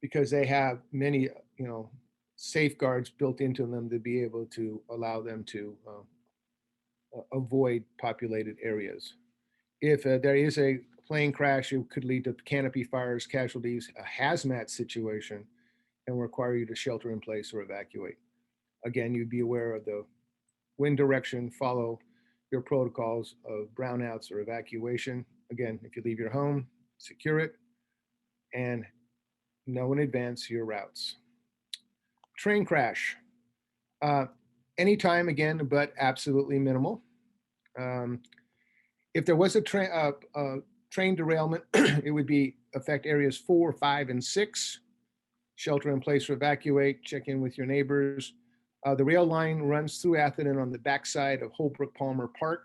because they have many safeguards built into them to be able to allow them to avoid populated areas. If there is a plane crash, it could lead to canopy fires, casualties, a hazmat situation, and require you to shelter in place or evacuate. Again, you'd be aware of the wind direction, follow your protocols of brownouts or evacuation. Again, if you leave your home, secure it, and know in advance your routes. Train crash. Anytime, again, but absolutely minimal. If there was a train derailment, it would be affect areas 4, 5, and 6. Shelter in place or evacuate, check in with your neighbors. The rail line runs through Atherton on the backside of Holbrook Palmer Park.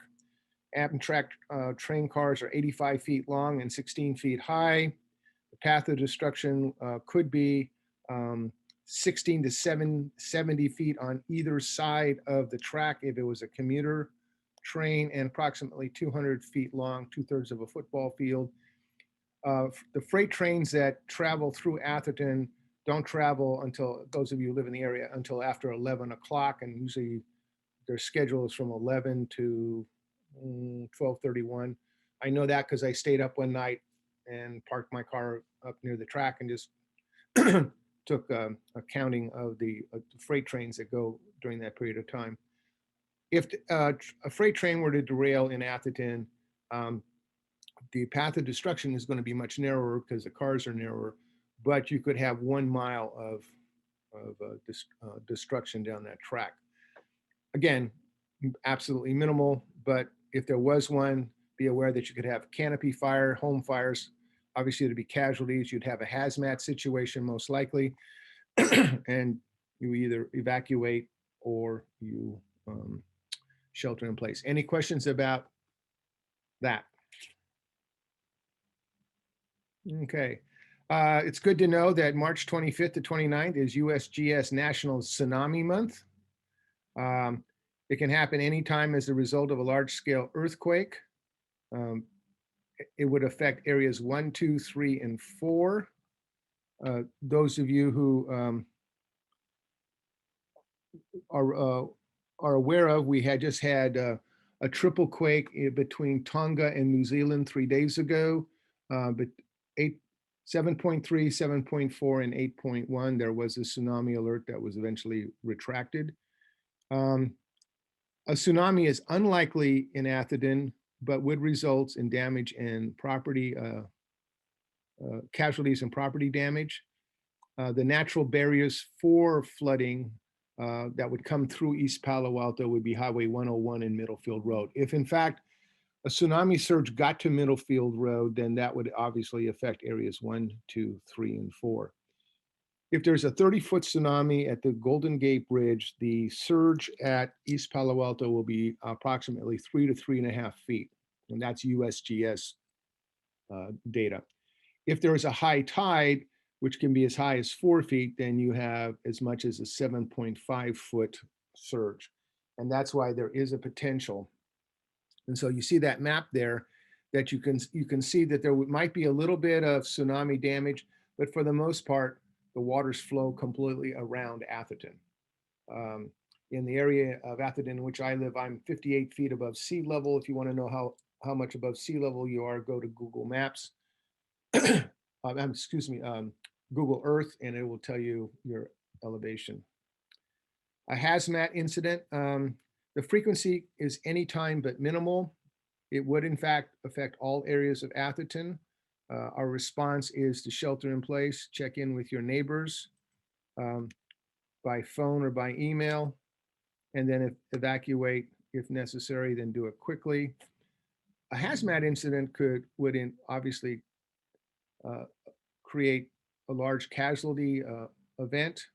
Amtrak train cars are 85 feet long and 16 feet high. The path of destruction could be 16 to 70 feet on either side of the track if it was a commuter train, and approximately 200 feet long, 2/3 of a football field. The freight trains that travel through Atherton don't travel until, those of you who live in the area, until after 11 o'clock, and usually their schedule is from 11 to 12:31. I know that because I stayed up one night and parked my car up near the track and just took a counting of the freight trains that go during that period of time. If a freight train were to derail in Atherton, the path of destruction is going to be much narrower because the cars are narrower, but you could have 1 mile of destruction down that track. Again, absolutely minimal, but if there was one, be aware that you could have canopy fire, home fires. Obviously, there'd be casualties. You'd have a hazmat situation most likely, and you either evacuate or you shelter in place. Any questions about that? Okay. It's good to know that March 25th to 29th is USGS National Tsunami Month. It can happen anytime as a result of a large-scale earthquake. It would affect areas 1, 2, 3, and 4. Those of you who are aware of, we had just had a triple quake between Tonga and New Zealand 3 days ago, but 7.3, 7.4, and 8.1. There was a tsunami alert that was eventually retracted. A tsunami is unlikely in Atherton, but would result in damage and property, casualties and property damage. The natural barriers for flooding that would come through East Palo Alto would be Highway 101 and Middlefield Road. If in fact a tsunami surge got to Middlefield Road, then that would obviously affect areas 1, 2, 3, and 4. If there's a 30-foot tsunami at the Golden Gate Bridge, the surge at East Palo Alto will be approximately 3 to 3.5 feet, and that's USGS data. If there is a high tide, which can be as high as 4 feet, then you have as much as a 7.5-foot surge, and that's why there is a potential. And so you see that map there, that you can see that there might be a little bit of tsunami damage, but for the most part, the waters flow completely around Atherton. In the area of Atherton in which I live, I'm 58 feet above sea level. If you want to know how much above sea level you are, go to Google Maps. Excuse me, Google Earth, and it will tell you your elevation. A hazmat incident, the frequency is anytime but minimal. It would in fact affect all areas of Atherton. Our response is to shelter in place, check in with your neighbors by phone or by email, and then evacuate if necessary, then do it quickly. A hazmat incident would obviously create a large casualty event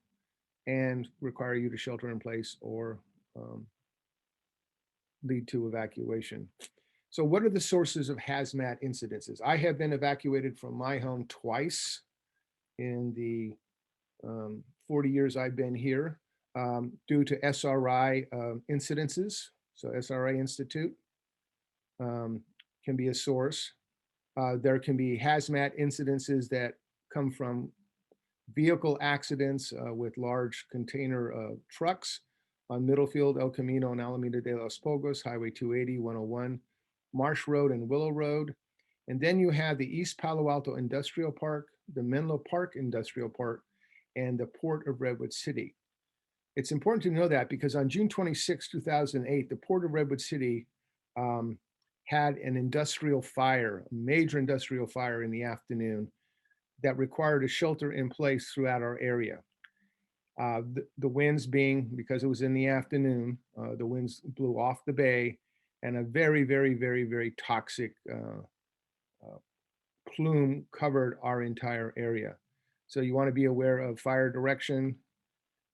and require you to shelter in place or lead to evacuation. So what are the sources of hazmat incidences? I have been evacuated from my home twice in the 40 years I've been here due to SRI incidences. So SRI Institute can be a source. There can be hazmat incidences that come from vehicle accidents with large container trucks on Middlefield, El Camino, and Alameda de los Pogos, Highway 280, 101, Marsh Road, and Willow Road. And then you have the East Palo Alto Industrial Park, the Menlo Park Industrial Park, and the Port of Redwood City. It's important to know that because on June 26, 2008, the Port of Redwood City had an industrial fire, a major industrial fire in the afternoon that required a shelter in place throughout our area. The winds being, because it was in the afternoon, the winds blew off the bay, and a very, very, very, very toxic plume covered our entire area. So you want to be aware of fire direction,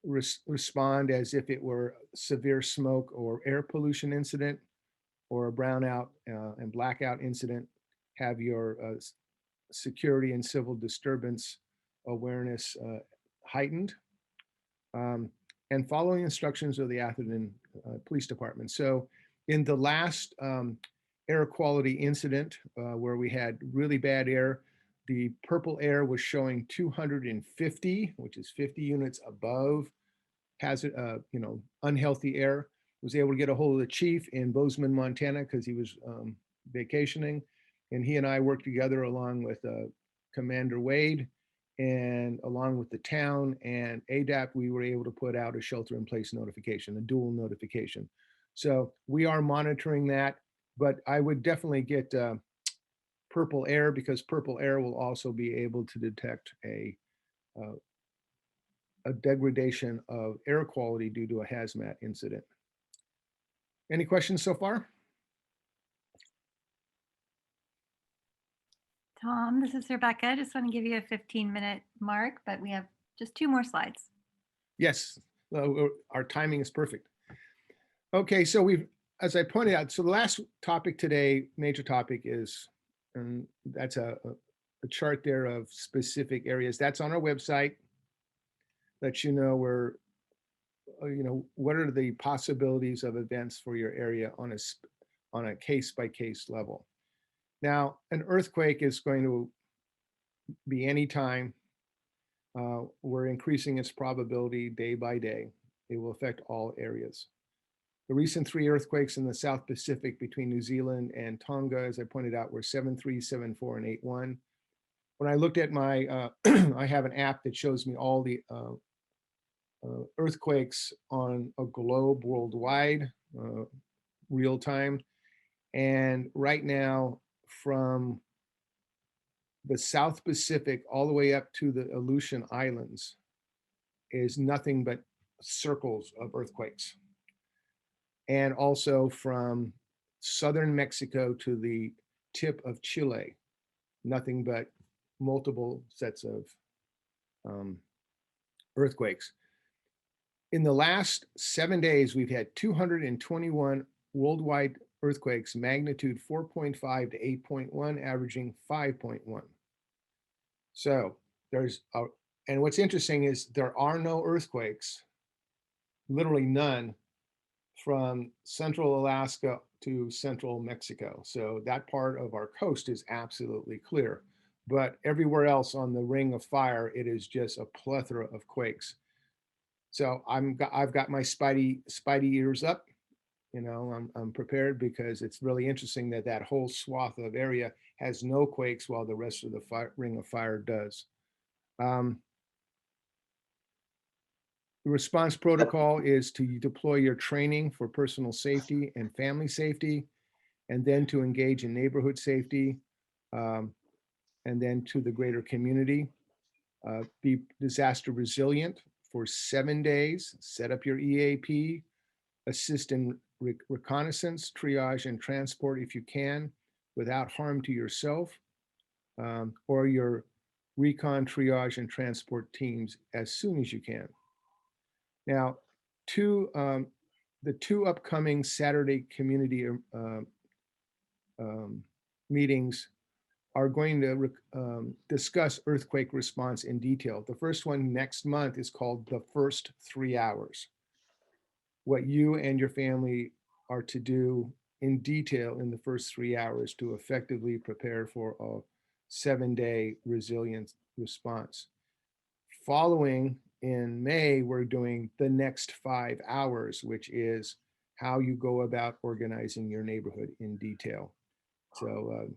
respond as if it were severe smoke or air pollution incident or a brownout and blackout incident. Have your security and civil disturbance awareness heightened, and following instructions of the Atherton Police Department. So in the last air quality incident where we had really bad air, the purple air was showing 250, which is 50 units above hazard, unhealthy air. Was able to get a hold of the chief in Bozeman, Montana, because he was vacationing, and he and I worked together along with Commander Wade and along with the town and A.D.A.P.T, we were able to put out a shelter-in-place notification, a dual notification. So we are monitoring that, but I would definitely get purple air, because purple air will also be able to detect a degradation of air quality due to a hazmat incident. Any questions so far? Tom, this is Rebecca. I just want to give you a 15-minute mark, but we have just 2 more slides. Yes, our timing is perfect. Okay, so as I pointed out, so the last topic today, major topic is, and that's a chart there of specific areas. That's on our website. Lets you know where, what are the possibilities of events for your area on a case-by-case level. Now, an earthquake is going to be any time. We're increasing its probability day by day. It will affect all areas. The recent 3 earthquakes in the South Pacific between New Zealand and Tonga, as I pointed out, were 7.3, 7.4, and 8.1. When I looked at my, I have an app that shows me all the earthquakes on a globe worldwide, real time. And right now, from the South Pacific all the way up to the Aleutian Islands is nothing but circles of earthquakes. And also from southern Mexico to the tip of Chile, nothing but multiple sets of earthquakes. In the last 7 days, we've had 221 worldwide earthquakes, magnitude 4.5 to 8.1, averaging 5.1. So and what's interesting is there are no earthquakes, literally none, from central Alaska to central Mexico. So that part of our coast is absolutely clear. But everywhere else on the ring of fire, it is just a plethora of quakes. So I've got my spidey ears up. I'm prepared, because it's really interesting that whole swath of area has no quakes while the rest of the ring of fire does. The response protocol is to deploy your training for personal safety and family safety, and then to engage in neighborhood safety, and then to the greater community. Be disaster resilient for 7 days, set up your EAP, assist in reconnaissance, triage, and transport if you can, without harm to yourself or your recon, triage, and transport teams as soon as you can. Now, the 2 upcoming Saturday community meetings are going to discuss earthquake response in detail. The first one next month is called The First 3 Hours. What you and your family are to do in detail in the first 3 hours to effectively prepare for a 7-day resilient response. Following in May, we're doing the next 5 hours, which is how you go about organizing your neighborhood in detail. So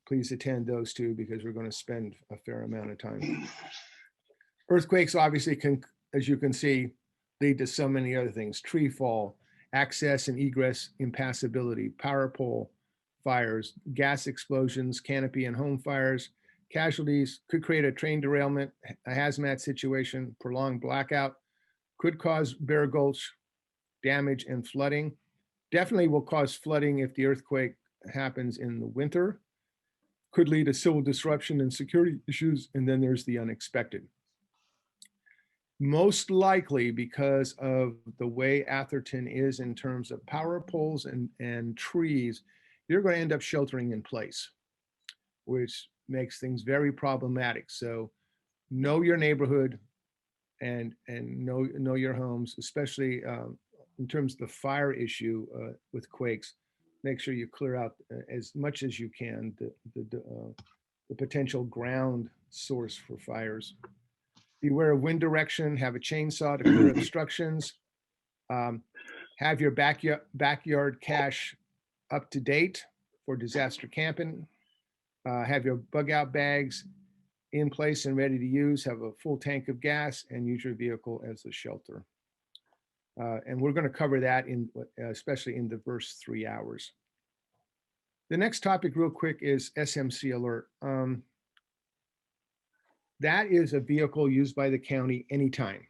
please attend those 2, because we're going to spend a fair amount of time. Earthquakes obviously can, as you can see, lead to so many other things: tree fall, access and egress impassability, power pole fires, gas explosions, canopy and home fires. Casualties could create a train derailment, a hazmat situation, prolonged blackout, could cause Bear Gulch damage and flooding. Definitely will cause flooding if the earthquake happens in the winter. could lead to civil disruption and security issues. And then there's the unexpected. Most likely, because of the way Atherton is in terms of power poles and trees, you're going to end up sheltering in place, which makes things very problematic. So know your neighborhood and know your homes, especially in terms of the fire issue with quakes. Make sure you clear out as much as you can the potential ground source for fires. Beware of wind direction, have a chainsaw to clear obstructions, have your backyard cache up to date for disaster camping, have your bug out bags in place and ready to use, have a full tank of gas, and use your vehicle as a shelter. And we're going to cover that especially in the first 3 hours. The next topic real quick is SMC alert. That is a vehicle used by the county anytime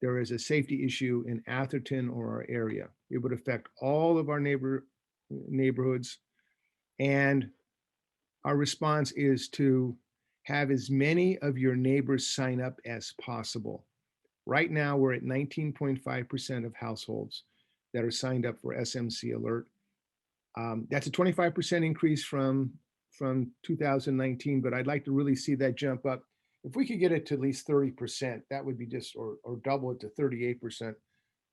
there is a safety issue in Atherton or our area. It would affect all of our neighborhoods. And our response is to have as many of your neighbors sign up as possible. Right now, we're at 19.5% of households that are signed up for SMC alert. That's a 25% increase from 2019, but I'd like to really see that jump up. If we could get it to at least 30%, that would be just, or double it to 38%,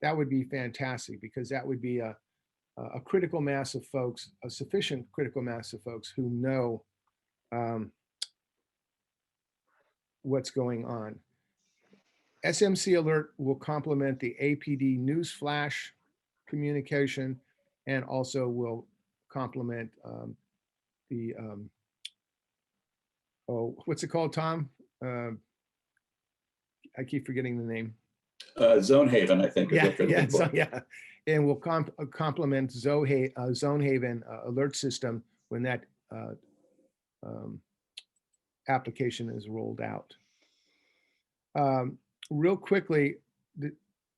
that would be fantastic, because that would be a critical mass of folks, a sufficient critical mass of folks who know what's going on. SMC alert will complement the A.P.T. news flash communication, and also will complement what's it called, Tom? I keep forgetting the name. Zone Haven, I think. Yeah. And we'll complement Zone Haven alert system when that application is rolled out. Real quickly,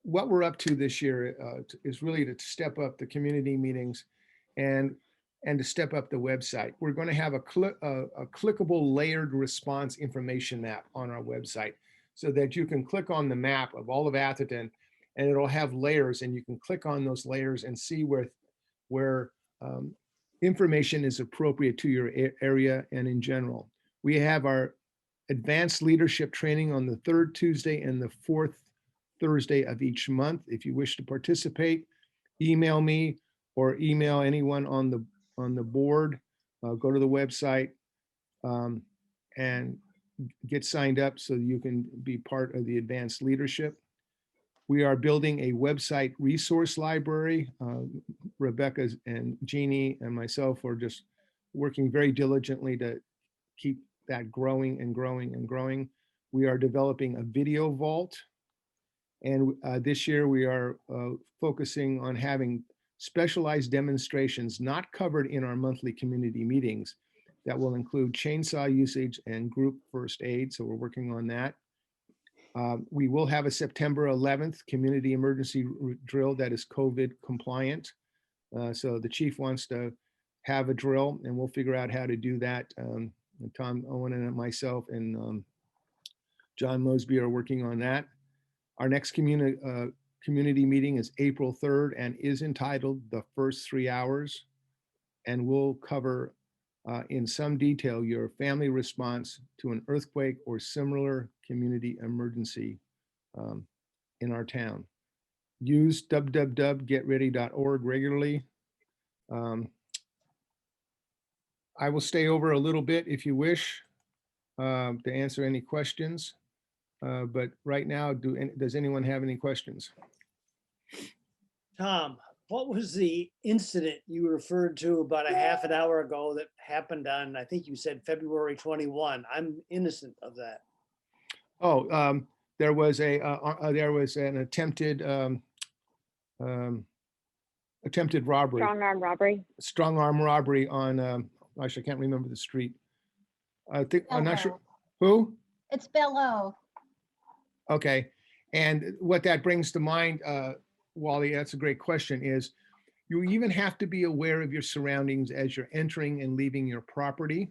what we're up to this year is really to step up the community meetings and to step up the website. We're going to have a clickable layered response information map on our website, so that you can click on the map of all of Atherton and it'll have layers, and you can click on those layers and see where information is appropriate to your area and in general. We have our advanced leadership training on the 3rd Tuesday and the 4th Thursday of each month. If you wish to participate, email me or email anyone on the board. Go to the website and get signed up so you can be part of the advanced leadership. We are building a website resource library. Rebecca and Jeannie and myself are just working very diligently to keep that growing and growing and growing. We are developing a video vault. And this year we are focusing on having specialized demonstrations not covered in our monthly community meetings that will include chainsaw usage and group first aid. So we're working on that. We will have a September 11th community emergency drill that is COVID compliant. So the chief wants to have a drill, and we'll figure out how to do that. Tom Owen and myself and John Mosby are working on that. Our next community meeting is April 3rd and is entitled The First 3 Hours, and we'll cover in some detail your family response to an earthquake or similar community emergency in our town. Use www.getready.org regularly. I will stay over a little bit if you wish to answer any questions. But right now, does anyone have any questions? Tom, what was the incident you referred to about a half an hour ago that happened on, I think you said February 21? I'm innocent of that. Oh, there was an attempted robbery. Strong arm robbery on. Gosh, I can't remember the street. I'm not sure. Who? It's Bellow. Okay, and what that brings to mind, Wally, that's a great question, is you even have to be aware of your surroundings as you're entering and leaving your property.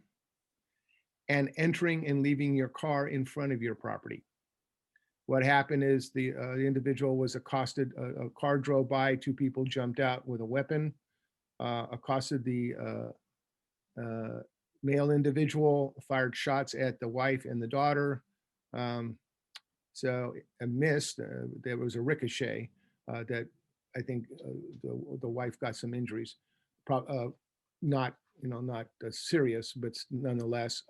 and entering and leaving your car in front of your property. What happened is the individual was accosted, a car drove by, two people jumped out with a weapon, accosted the male individual, fired shots at the wife and the daughter. So I missed, there was a ricochet that I think the wife got some injuries, not, not serious, but nonetheless.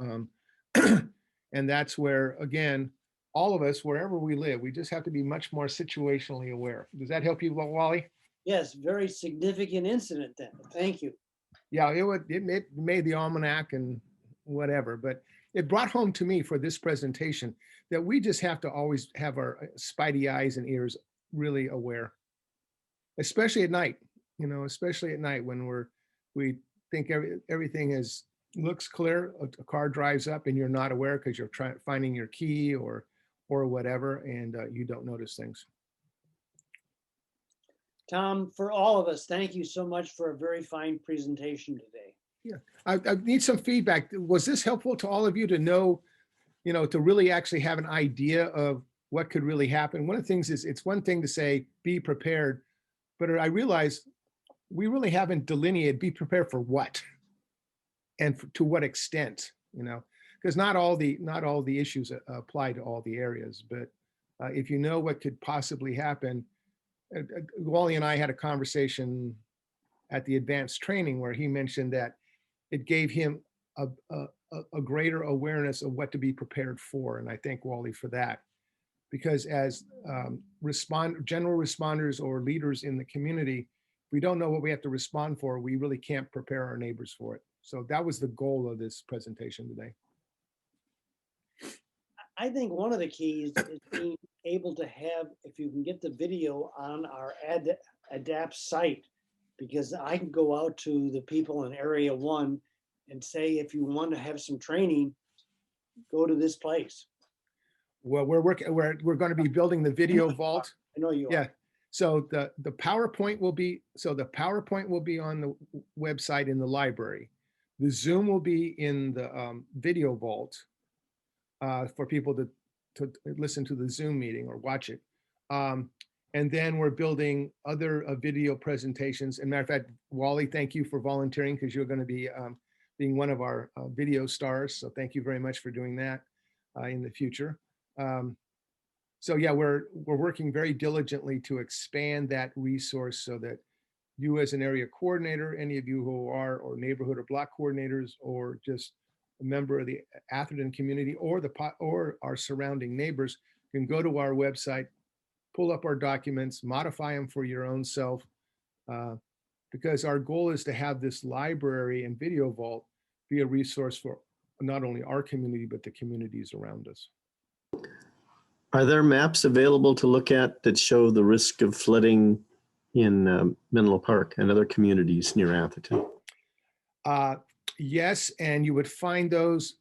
And that's where, again, all of us, wherever we live, we just have to be much more situationally aware. Does that help you, Wally? Yes, very significant incident then. Thank you. Yeah, it made the almanac and whatever, but it brought home to me for this presentation that we just have to always have our spidey eyes and ears really aware, especially at night, especially at night when we think everything looks clear. A car drives up and you're not aware because you're finding your key or whatever, and you don't notice things. Tom, for all of us, thank you so much for a very fine presentation today. Yeah, I need some feedback. Was this helpful to all of you to know, to really actually have an idea of what could really happen? One of the things is, it's one thing to say, be prepared, but I realize we really haven't delineated, be prepared for what and to what extent, because not all the issues apply to all the areas, but if you know what could possibly happen. Wally and I had a conversation at the advanced training where he mentioned that it gave him a greater awareness of what to be prepared for. And I thank Wally for that, because as general responders or leaders in the community, if we don't know what we have to respond for, we really can't prepare our neighbors for it. So that was the goal of this presentation today. I think one of the keys is being able to have, if you can get the video on our A.D.A.P.T site, because I can go out to the people in Area 1 and say, if you want to have some training, go to this place. Well, we're going to be building the video vault. I know you are. Yeah. So the PowerPoint will be on the website in the library. The Zoom will be in the video vault for people to listen to the Zoom meeting or watch it. And then we're building other video presentations. And matter of fact, Wally, thank you for volunteering, because you're going to be being one of our video stars. So thank you very much for doing that in the future. So yeah, we're working very diligently to expand that resource so that you as an area coordinator, any of you who are, or neighborhood or block coordinators, or just a member of the Atherton community or our surrounding neighbors, can go to our website, pull up our documents, modify them for your own self, because our goal is to have this library and video vault be a resource for not only our community, but the communities around us. Are there maps available to look at that show the risk of flooding in Menlo Park and other communities near Atherton? Yes, and you would find those,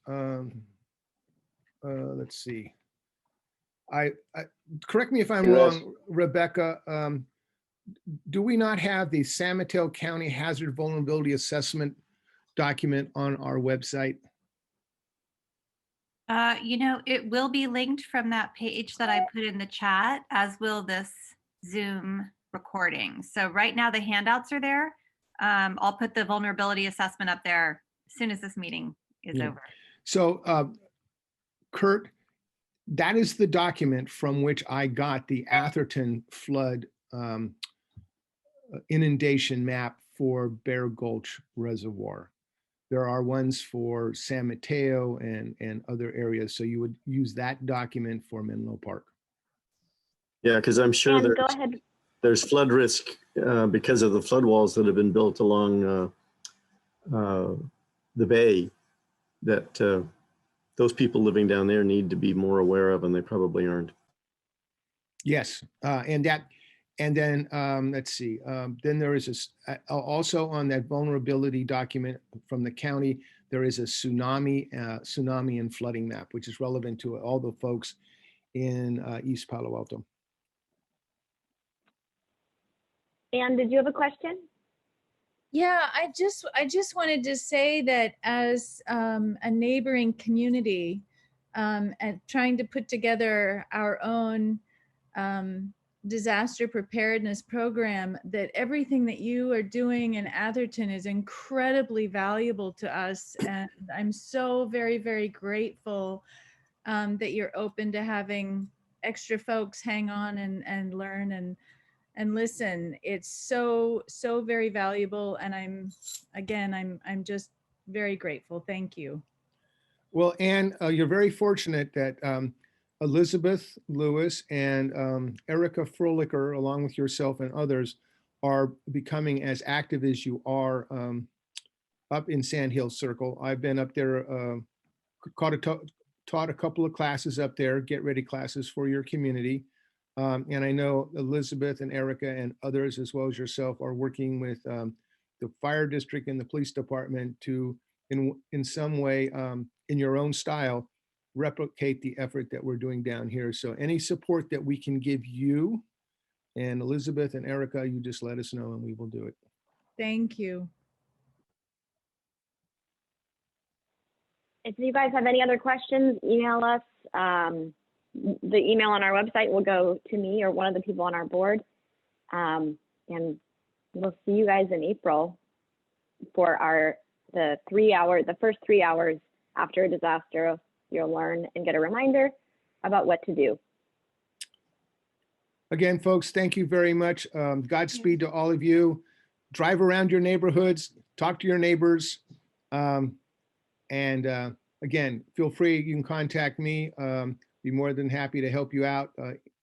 let's see. Correct me if I'm wrong, Rebecca, do we not have the San Mateo County Hazard Vulnerability Assessment document on our website? It will be linked from that page that I put in the chat, as will this Zoom recording. So right now the handouts are there. I'll put the vulnerability assessment up there as soon as this meeting is over. So Kurt, that is the document from which I got the Atherton flood inundation map for Bear Gulch Reservoir. There are ones for San Mateo and other areas. So you would use that document for Menlo Park. Yeah, because I'm sure there's flood risk because of the flood walls that have been built along the bay that those people living down there need to be more aware of, and they probably aren't. Yes, and then let's see. Then there is this also on that vulnerability document from the county. There is a tsunami and flooding map, which is relevant to all the folks in East Palo Alto. Anne, did you have a question? Yeah, I just wanted to say that as a neighboring community, and trying to put together our own disaster preparedness program, that everything that you are doing in Atherton is incredibly valuable to us. And I'm so very, very grateful that you're open to having extra folks hang on and learn and listen. It's so, so very valuable. And I'm just very grateful. Thank you. Well, Anne, you're very fortunate that Elizabeth Lewis and Erica Frolicker, along with yourself and others, are becoming as active as you are up in Sand Hill Circle. I've been up there, taught a couple of classes up there, get ready classes for your community. And I know Elizabeth and Erica and others, as well as yourself, are working with the fire district and the police department to, in some way, in your own style, replicate the effort that we're doing down here. So any support that we can give you and Elizabeth and Erica, you just let us know and we will do it. Thank you. If you guys have any other questions, email us. The email on our website will go to me or one of the people on our board. And we'll see you guys in April for the first 3 hours after a disaster. You'll learn and get a reminder about what to do. Again, folks, thank you very much. Godspeed to all of you. Drive around your neighborhoods, talk to your neighbors. Again, feel free, you can contact me. Be more than happy to help you out.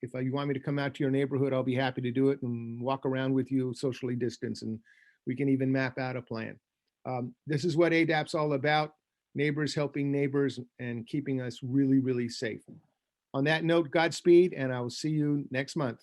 If you want me to come out to your neighborhood, I'll be happy to do it and walk around with you socially distanced, and we can even map out a plan. This is what A.D.A.P.T's all about, neighbors helping neighbors and keeping us really, really safe. On that note, Godspeed, and I will see you next month.